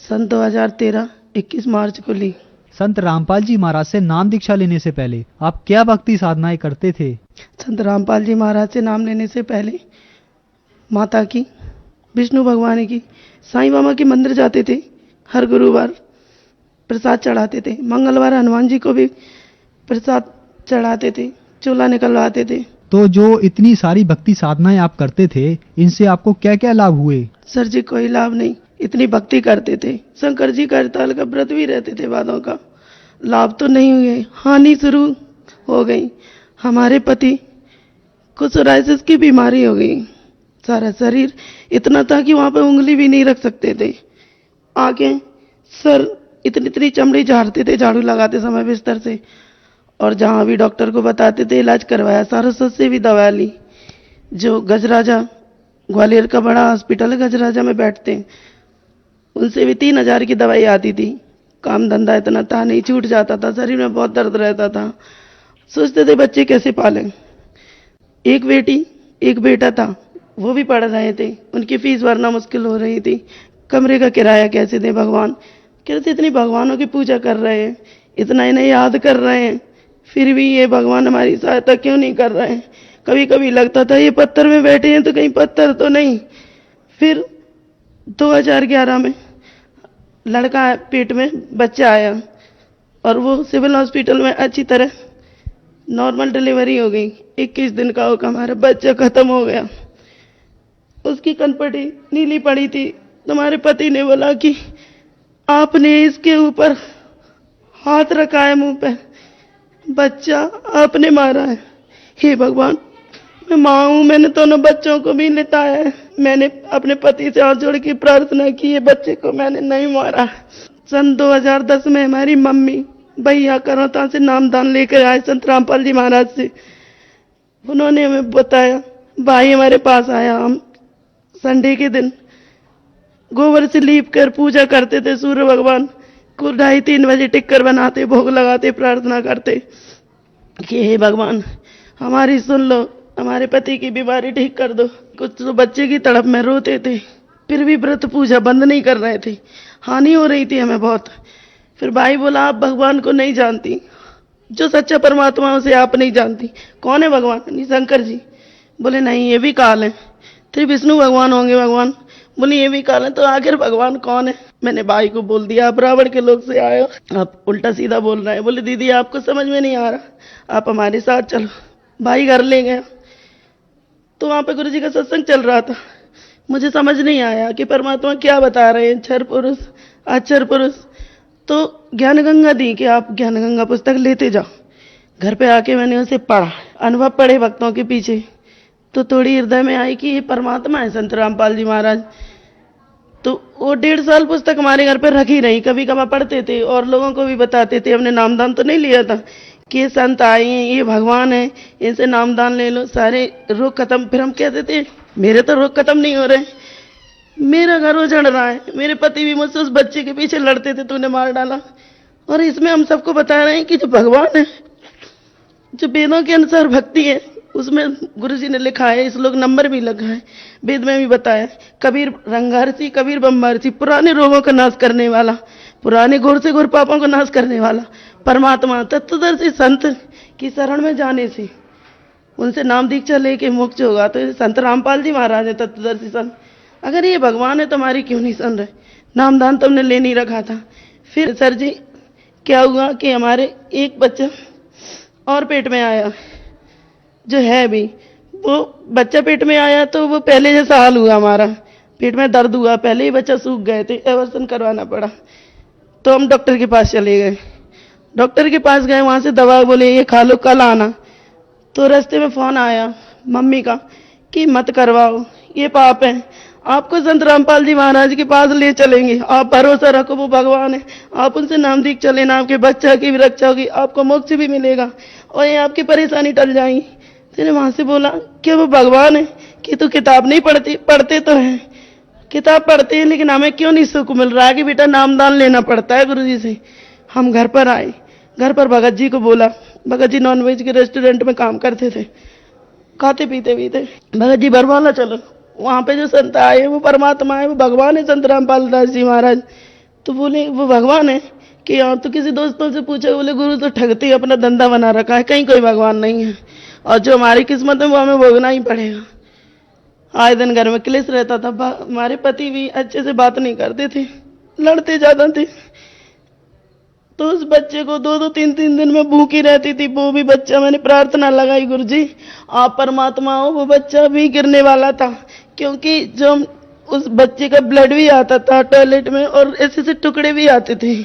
Speaker 5: सन 2013 21 मार्च को ली।
Speaker 4: संत रामपाल जी महाराज से नाम दीक्षा लेने से पहले आप क्या भक्ति साधनाएं करते थे?
Speaker 5: संत रामपाल जी महाराज से नाम लेने से पहले माता की, विष्णु भगवान की, साईं बाबा के मंदिर जाते थे, हर गुरुवार प्रसाद चढ़ाते थे, मंगलवार हनुमान जी को भी प्रसाद चढ़ाते थे, चूल्हा निकलवाते थे।
Speaker 4: तो जो इतनी सारी भक्ति साधनाएं आप करते थे, इनसे आपको क्या क्या लाभ हुए?
Speaker 5: सर जी कोई लाभ नहीं, इतनी भक्ति करते थे, शंकर जी का हड़ताल का व्रत भी रहते थे, वादों का लाभ तो नहीं हुए, हानि शुरू हो गई। हमारे पति को सोराइसिस की बीमारी हो गई, सारा शरीर इतना था कि वहां पे उंगली भी नहीं रख सकते थे, आंखें, सर इतनी इतनी चमड़ी झाड़ते थे झाड़ू लगाते समय बिस्तर से, और जहां भी डॉक्टर को बताते थे इलाज करवाया, सारस्वत से भी दवा ली, जो गजराजा ग्वालियर का बड़ा हॉस्पिटल है गजराजा में बैठते हैं, उनसे भी 3000 की दवाई आती थी। काम धंधा इतना था नहीं, छूट जाता था, शरीर में बहुत दर्द रहता था, सोचते थे बच्चे कैसे पालें। एक बेटी एक बेटा था, वो भी पढ़ रहे थे, उनकी फीस भरना मुश्किल हो रही थी, कमरे का किराया कैसे दें। भगवान कहते इतनी भगवानों की पूजा कर रहे हैं, इतना इन्हें याद कर रहे हैं, फिर भी ये भगवान हमारी सहायता क्यों नहीं कर रहे हैं। कभी कभी लगता था ये पत्थर में बैठे हैं तो कहीं पत्थर तो नहीं। फिर 2011 में लड़का पेट में बच्चा आया और वो सिविल हॉस्पिटल में अच्छी तरह नॉर्मल डिलीवरी हो गई। 21 दिन का होगा, हमारा बच्चा खत्म हो गया। उसकी कनपटी नीली पड़ी थी, तुम्हारे पति ने बोला कि आपने इसके ऊपर हाथ रखा है मुंह पे, बच्चा आपने मारा है। हे भगवान, मैं माँ हूं, मैंने दोनों बच्चों को भी लिटाया है, मैंने अपने पति से हाथ जोड़ के प्रार्थना की है, बच्चे को मैंने नहीं मारा। सन 2010 में हमारी मम्मी भैया करौता से नामदान लेकर आए संत रामपाल जी महाराज से। उन्होंने हमें बताया, भाई हमारे पास आया, हम संडे के दिन गोबर से लीप कर पूजा करते थे, सूर्य भगवान को 2:30-3 बजे टिक्कर बनाते, भोग लगाते, प्रार्थना करते कि हे भगवान हमारी सुन लो, हमारे पति की बीमारी ठीक कर दो। कुछ तो बच्चे की तड़प में रोते थे, फिर भी व्रत पूजा बंद नहीं कर रहे थे, हानि हो रही थी हमें बहुत। फिर भाई बोला आप भगवान को नहीं जानती, जो सच्चा परमात्मा उसे आप नहीं जानती। कौन है भगवान? नहीं, शंकर जी। बोले नहीं, ये भी काल है। फिर विष्णु भगवान होंगे भगवान। बोले ये भी काल है, तो आखिर भगवान कौन है? मैंने भाई को बोल दिया आप रावण के लोग से आए हो, आप उल्टा सीधा बोल रहे हैं। बोले दीदी आपको समझ में नहीं आ रहा, आप हमारे साथ चलो। भाई घर ले गया, तो वहां पे गुरु जी का सत्संग चल रहा था। मुझे समझ नहीं आया कि परमात्मा क्या बता रहे हैं, क्षर पुरुष अक्षर पुरुष। तो ज्ञान गंगा दी कि आप ज्ञान गंगा पुस्तक लेते जाओ। घर पे आके मैंने उसे पढ़ा, अनुभव पढ़े भक्तों के पीछे, तो थोड़ी हृदय में आई कि ये परमात्मा है संत रामपाल जी महाराज। तो वो 1.5 साल पुस्तक हमारे घर पर रखी रही, कभी कभार पढ़ते थे और लोगों को भी बताते थे। हमने नामदान तो नहीं लिया था कि ये संत आए हैं, ये भगवान है, इनसे नामदान ले लो, सारे रोग खत्म। फिर हम कहते थे मेरे तो रोग खत्म नहीं हो रहे, मेरा घर उजड़ रहा है, मेरे पति भी मुझसे उस बच्चे के पीछे लड़ते थे, तूने मार डाला। और इसमें हम सबको बता रहे हैं कि जो भगवान है, जो वेदों के अनुसार भक्ति है, उसमें गुरु जी ने लिखा है, इस लोग नंबर भी लगा है, वेद में भी बताया, कबीर रंगारसी, कबीर बम्बारसी, पुराने रोगों का नाश करने वाला, पुराने घोर से घोर पापों का नाश करने वाला परमात्मा तत्वदर्शी संत की शरण में जाने से उनसे नाम दीक्षा लेके मोक्ष होगा। तो संत रामपाल जी महाराज है तत्वदर्शी संत। अगर ये भगवान है तो हमारी क्यों नहीं सुन रहे? नामदान तो हमने ले नहीं रखा था। फिर सर जी क्या हुआ कि हमारे एक बच्चा और पेट में आया, जो है भी वो बच्चा पेट में आया, तो वो पहले जैसा हाल हुआ हमारा। पेट में दर्द हुआ, पहले ही बच्चा सूख गए थे, एवर्सन करवाना पड़ा। तो हम डॉक्टर के पास चले गए, डॉक्टर के पास गए, वहां से दवा बोले ये खा लो, कल आना। तो रास्ते में फोन आया मम्मी का कि मत करवाओ, ये पाप है, आपको संत रामपाल जी महाराज के पास ले चलेंगे, आप भरोसा रखो, वो भगवान है, आप उनसे नाम दीख चले ना, आपके बच्चा की भी रक्षा होगी, आपको मोक्ष भी मिलेगा और ये आपकी परेशानी टल जाएगी। मैंने वहां से बोला कि वो भगवान है कि तू किताब नहीं पढ़ती? पढ़ते तो हैं, किताब पढ़ते हैं, लेकिन हमें क्यों नहीं सुख मिल रहा है कि बेटा नामदान लेना पड़ता है गुरुजी से। हम घर पर आए, घर पर भगत जी को बोला, भगत जी नॉनवेज के रेस्टोरेंट में काम करते थे, खाते पीते भी थे। भगत जी बरवाला चलो, वहां पे जो संत आए वो परमात्मा है, वो भगवान है संत रामपाल दास जी महाराज। तो बोले वो भगवान है कि हाँ। तो किसी दोस्तों से पूछे, बोले गुरु तो ठगते ही अपना धंधा बना रखा है, कहीं कोई भगवान नहीं है, और जो हमारी किस्मत है वो हमें भोगना ही पड़ेगा। आए दिन घर में क्लेश रहता था, हमारे पति भी अच्छे से बात नहीं करते थे, लड़ते ज्यादा थे। तो उस बच्चे को 2-2 3-3 दिन में भूखी रहती थी वो भी बच्चा। मैंने प्रार्थना लगाई, गुरुजी आप परमात्मा हो, वो बच्चा भी गिरने वाला था, क्योंकि जो उस बच्चे का ब्लड भी आता था टॉयलेट में और ऐसे से टुकड़े भी आते थे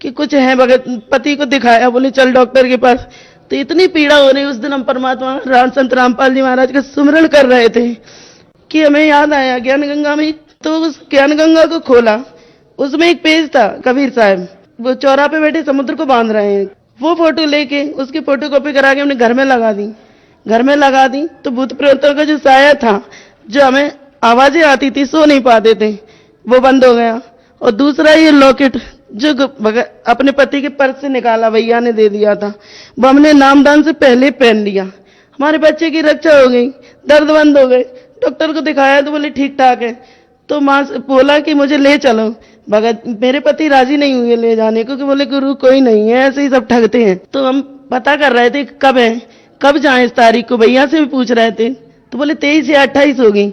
Speaker 5: कि कुछ है। भगत पति को दिखाया, बोले चल डॉक्टर के पास। तो इतनी पीड़ा हो रही, उस दिन हम परमात्मा संत रामपाल जी महाराज का सुमिरन कर रहे थे कि हमें याद आया ज्ञान गंगा में। तो उस ज्ञान गंगा को खोला, उसमें एक पेज था, कबीर साहब वो चौराहे पे बैठे समुद्र को बांध रहे हैं, वो फोटो लेके उसकी फोटोकॉपी करा के हमने घर में लगा दी। घर में लगा दी तो भूत प्रेतों का जो साया था, जो हमें आवाजें आती थी, सो नहीं पाते थे, वो बंद हो गया। और दूसरा ये लॉकेट जो अपने पति के पर्स से निकाला, भैया ने दे दिया था, वो हमने नामदान से पहले पहन लिया। हमारे बच्चे की रक्षा हो गई, दर्द बंद हो गए। डॉक्टर को दिखाया तो बोले ठीक ठाक है। तो माँ से बोला कि मुझे ले चलो, भगत मेरे पति राजी नहीं हुए ले जाने को, कि बोले गुरु कोई नहीं है, ऐसे ही सब ठगते हैं। तो हम पता कर रहे थे कब है, कब जाए इस तारीख को, भैया से भी पूछ रहे थे। तो बोले 23 या 28 हो गई।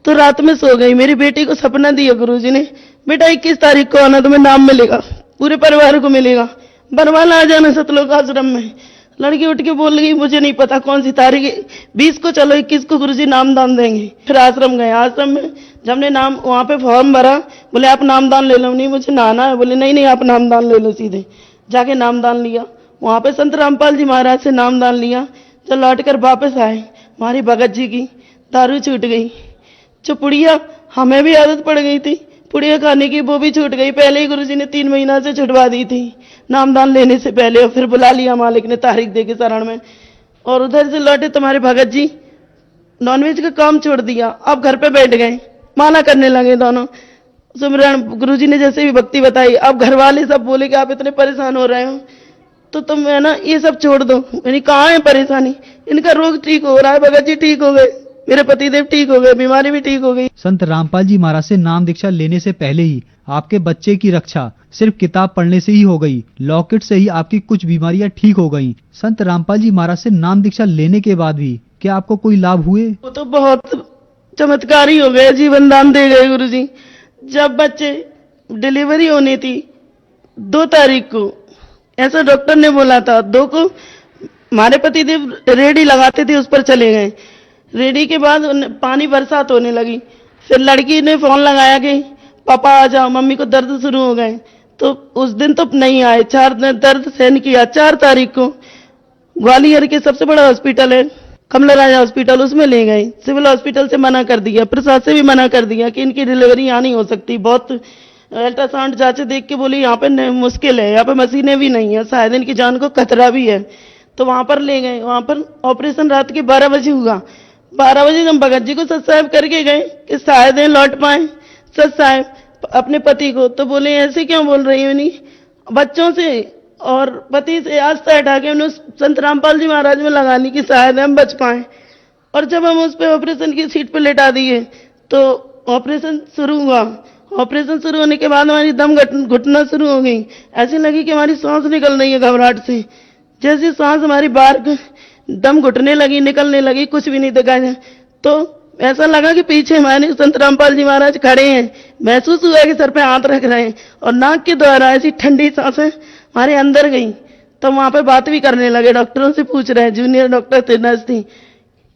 Speaker 5: तो रात में सो गई, मेरी बेटी को सपना दिया गुरुजी ने, बेटा 21 तारीख को आना, तुम्हें नाम मिलेगा, पूरे परिवार को मिलेगा, बरवाला आ जाना सतलोक आश्रम में। लड़की उठ के बोल गई मुझे नहीं पता कौन सी तारीख है, 20 को चलो, 21 को गुरुजी नामदान देंगे। फिर आश्रम गए, आश्रम में जब हमने नाम वहां पे फॉर्म भरा, बोले आप नामदान ले लो। नहीं मुझे नहाना है, बोले नहीं नहीं आप नामदान ले लो। सीधे जाके नामदान लिया, वहां पे संत रामपाल जी महाराज से नामदान लिया। जब लौट कर वापस आए, हमारी भगत जी की दारू छूट गई। जो पुड़िया हमें भी आदत पड़ गई थी पुड़िया खाने की, वो भी छूट गई। पहले ही गुरुजी ने 3 महीना से छुटवा दी थी नामदान लेने से पहले, और फिर बुला लिया मालिक ने तारीख दे के शरण में। और उधर से लौटे तुम्हारे भगत जी नॉनवेज का काम छोड़ दिया, अब घर पे बैठ गए, माला करने लगे दोनों। सुमिरन गुरुजी ने जैसे भी भक्ति बताई, अब घर वाले सब बोले कि आप इतने परेशान हो रहे हो तो तुम है ना ये सब छोड़ दो। मैंने कहाँ है परेशानी, इनका रोग ठीक हो रहा है, भगत जी ठीक हो गए, मेरे पतिदेव ठीक हो गए, बीमारी भी ठीक हो गई।
Speaker 4: संत रामपाल जी महाराज से नाम दीक्षा लेने से पहले ही आपके बच्चे की रक्षा सिर्फ किताब पढ़ने से ही हो गई, लॉकेट से ही आपकी कुछ बीमारियां ठीक हो गईं। संत रामपाल जी महाराज से नाम दीक्षा लेने के बाद भी क्या आपको कोई लाभ हुए?
Speaker 5: वो तो बहुत चमत्कार ही हो गए, जीवन दान दे गए गुरुजी। जब बच्चे डिलीवरी होनी थी 2 तारीख को, ऐसा डॉक्टर ने बोला था, 2 को हमारे पतिदेव रेडी लगाते थे, उस पर चले गए। रेडी के बाद पानी बरसात होने लगी, फिर लड़की ने फोन लगाया कि पापा आ जाओ, मम्मी को दर्द शुरू हो गए। तो उस दिन तो नहीं आए, 4 दिन दर्द सहन किया। 4 तारीख को ग्वालियर के सबसे बड़ा हॉस्पिटल है कमला राजा हॉस्पिटल, उसमें ले गए। सिविल हॉस्पिटल से मना कर दिया, प्रशासन से भी मना कर दिया कि इनकी डिलीवरी यहाँ नहीं हो सकती, बहुत अल्ट्रासाउंड जांचे देख के बोली यहाँ पे मुश्किल है, यहाँ पे मशीनें भी नहीं है, शायद इनकी जान को खतरा भी है। तो वहां पर ले गए, वहां पर ऑपरेशन रात के 12 बजे हुआ। 12 बजे हम भगत जी को सत्साहिब करके गए कि शायद लौट पाए सत्साहिब अपने पति को। तो बोले ऐसे क्यों बोल रही हो, नहीं बच्चों से और पति से आस्था हटा के उन्होंने संत रामपाल जी महाराज में लगा ली कि शायद हम बच पाए। और जब हम उस पे ऑपरेशन की सीट पे लेटा दिए तो ऑपरेशन शुरू हुआ। ऑपरेशन शुरू होने के बाद हमारी दम घुटना शुरू हो गई, ऐसी लगी कि हमारी सांस निकल रही है घबराहट से। जैसी सांस हमारी बाहर दम घुटने लगी, निकलने लगी, कुछ भी नहीं दिखा जाए। तो ऐसा लगा कि पीछे हमारे संत रामपाल जी महाराज खड़े हैं। महसूस हुआ कि सर पे हाथ रख रहे हैं और नाक के द्वारा ऐसी ठंडी सांसें हमारे अंदर गई। तो वहां पे बात भी करने लगे, डॉक्टरों से पूछ रहे हैं, जूनियर डॉक्टर थे, नर्स थी,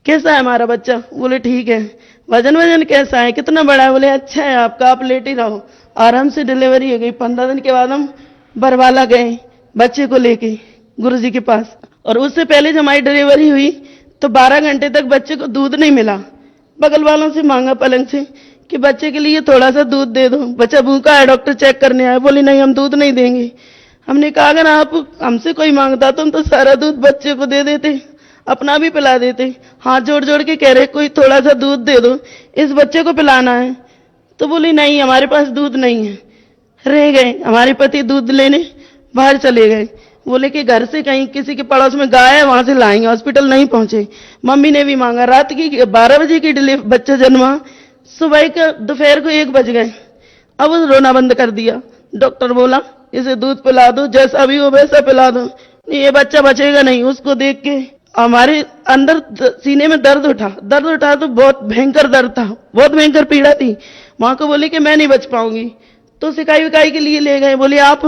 Speaker 5: कैसा है हमारा बच्चा? बोले ठीक है। वजन कैसा है, कितना बड़ा है? बोले अच्छा है आपका, आप लेट ही रहो। आराम से डिलीवरी हो गई। 15 दिन के बाद हम बरवाला गए बच्चे को लेके गुरुजी के पास। और उससे पहले जब हमारी डिलीवरी हुई तो 12 घंटे तक बच्चे को दूध नहीं मिला। बगल वालों से मांगा पलंग से कि बच्चे के लिए थोड़ा सा दूध दे दो, बच्चा भूखा है, डॉक्टर चेक करने आए। बोली नहीं, हम दूध नहीं देंगे। हमने कहा अगर आप हमसे कोई मांगता तो हम तो सारा दूध बच्चे को दे देते, अपना भी पिला देते। हाथ जोड़ जोड़ के कह रहे कोई थोड़ा सा दूध दे दो, इस बच्चे को पिलाना है। तो बोली नहीं, हमारे पास दूध नहीं है। रह गए। हमारे पति दूध लेने बाहर चले गए। बोले कि घर से कहीं किसी के पड़ोस में गाय है, वहां से लाएंगे। हॉस्पिटल नहीं पहुंचे। मम्मी ने भी मांगा। रात की 12 बजे की डिलीवरी, बच्चा जन्मा। सुबह के दोपहर को 1 बज गए। अब रोना बंद कर दिया। डॉक्टर बोला इसे दूध पिला दो, जैसा भी हो वैसा पिला दो, ये बच्चा बचेगा नहीं। उसको देख के हमारे अंदर सीने में दर्द उठा तो बहुत भयंकर दर्द था, बहुत भयंकर पीड़ा थी। माँ को बोली कि मैं नहीं बच पाऊंगी। तो सिकाई विकाई के लिए ले गए। बोले आप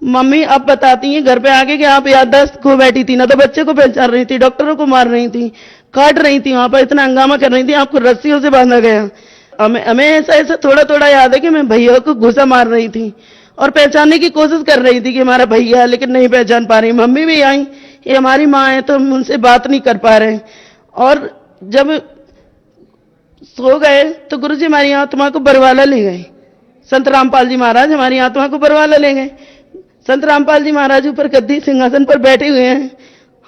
Speaker 5: मम्मी आप बताती हैं घर पे आके कि आप याददाश्त खो बैठी थी ना, तो बच्चे को पहचान रही थी, डॉक्टरों को मार रही थी, काट रही थी, वहां पर इतना हंगामा कर रही थी, आपको रस्सियों से बांधा गया। हमें ऐसा थोड़ा थोड़ा याद है कि मैं भैया को घुसा मार रही थी और पहचानने की कोशिश कर रही थी कि हमारा भैया है, लेकिन नहीं पहचान पा रही। मम्मी भी आई, ये हमारी माँ है, तो हम उनसे बात नहीं कर पा रहे। और जब सो गए तो गुरुजी हमारी आत्मा को बरवाला ले गए। संत रामपाल जी महाराज हमारी आत्मा को बरवाला ले गए। संत रामपाल जी महाराज ऊपर गद्दी सिंहासन पर बैठे हुए हैं,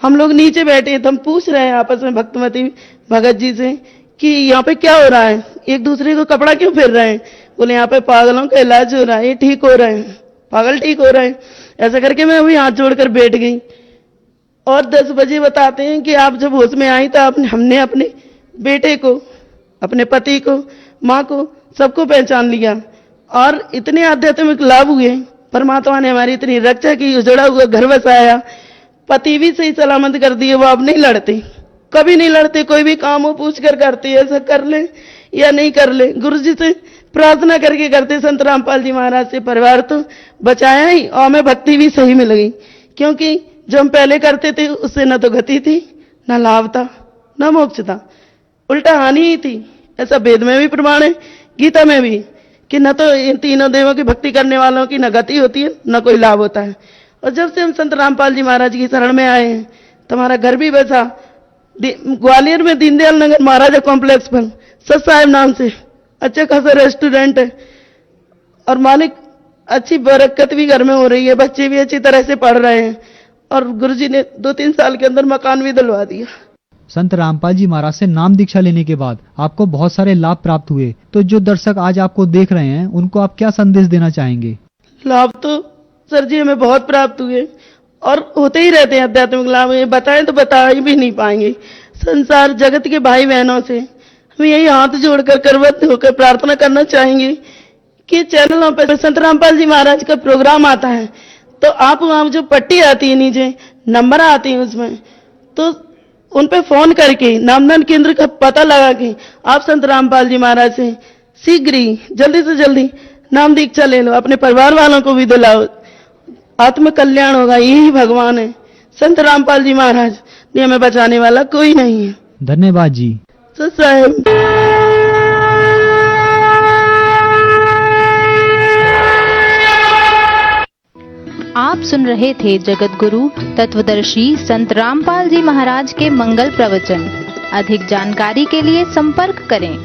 Speaker 5: हम लोग नीचे बैठे हैं। तो हम पूछ रहे हैं आपस में भक्तमती भगत जी से कि यहाँ पे क्या हो रहा है, एक दूसरे को कपड़ा क्यों फेर रहे हैं। बोले यहाँ पे पागलों का इलाज हो रहा है, ये ठीक हो रहे हैं, पागल ठीक हो रहे हैं। ऐसा करके मैं अभी हाथ जोड़कर बैठ गई। और 10 बजे बताते हैं कि आप जब होश में आई तो हमने अपने बेटे को, अपने पति को, माँ को, सबको पहचान लिया। और इतने आध्यात्मिक लाभ हुए, परमात्मा ने हमारी इतनी रक्षा की, उजड़ा हुआ घर बसाया, पति भी सही सलामत कर दिए। वो अब नहीं लड़ते, कभी नहीं लड़ते, कोई भी काम हो पूछ कर करते, ऐसा कर ले या नहीं कर ले, गुरु जी से प्रार्थना करके करते। संत रामपाल जी महाराज से परिवार तो बचाया ही, और हमें भक्ति भी सही मिल गई। क्योंकि जो हम पहले करते थे उससे न तो गति थी, न लाभ था, न मोक्ष था, उल्टा हानि ही थी। ऐसा वेद में भी प्रमाण है, गीता में भी, कि न तो इन तीनों देवों की भक्ति करने वालों की न गति होती है, न कोई लाभ होता है। और जब से हम संत रामपाल जी महाराज की शरण में आए हैं तो हमारा घर भी बसा ग्वालियर में, दीनदयाल नगर महाराजा कॉम्प्लेक्स पर, सत साहिब नाम से अच्छा खासा रेस्टोरेंट है। और मालिक अच्छी बरकत भी घर में हो रही है, बच्चे भी अच्छी तरह से पढ़ रहे हैं। और गुरुजी ने 2-3 साल के अंदर मकान भी दिलवा दिया।
Speaker 4: संत रामपाल जी महाराज से नाम दीक्षा लेने के बाद आपको बहुत सारे लाभ प्राप्त हुए, तो जो दर्शक आज आपको देख रहे हैं उनको आप क्या संदेश देना चाहेंगे?
Speaker 5: लाभ तो सर जी हमें बहुत प्राप्त हुए और होते ही रहते हैं आध्यात्मिक लाभ। बताएं तो बता ही भी नहीं पाएंगे। संसार जगत के भाई बहनों से हम यही हाथ जोड़कर करवत होकर प्रार्थना करना चाहेंगे कि चैनलों पर संत रामपाल जी महाराज का प्रोग्राम आता है तो आप वहां जो पट्टी आती है, नीचे नंबर आती है, उसमें तो उन पे फोन करके नामदान केंद्र का पता लगा के आप संत रामपाल जी महाराज से शीघ्र ही जल्दी से जल्दी नाम दीक्षा ले लो, अपने परिवार वालों को भी दिलाओ, आत्म कल्याण होगा। यही भगवान है, संत रामपाल जी महाराज ने हमें बचाने वाला कोई नहीं है।
Speaker 4: धन्यवाद जी।
Speaker 5: साहब
Speaker 6: आप सुन रहे थे जगत गुरु तत्वदर्शी संत रामपाल जी महाराज के मंगल प्रवचन। अधिक जानकारी के लिए संपर्क करें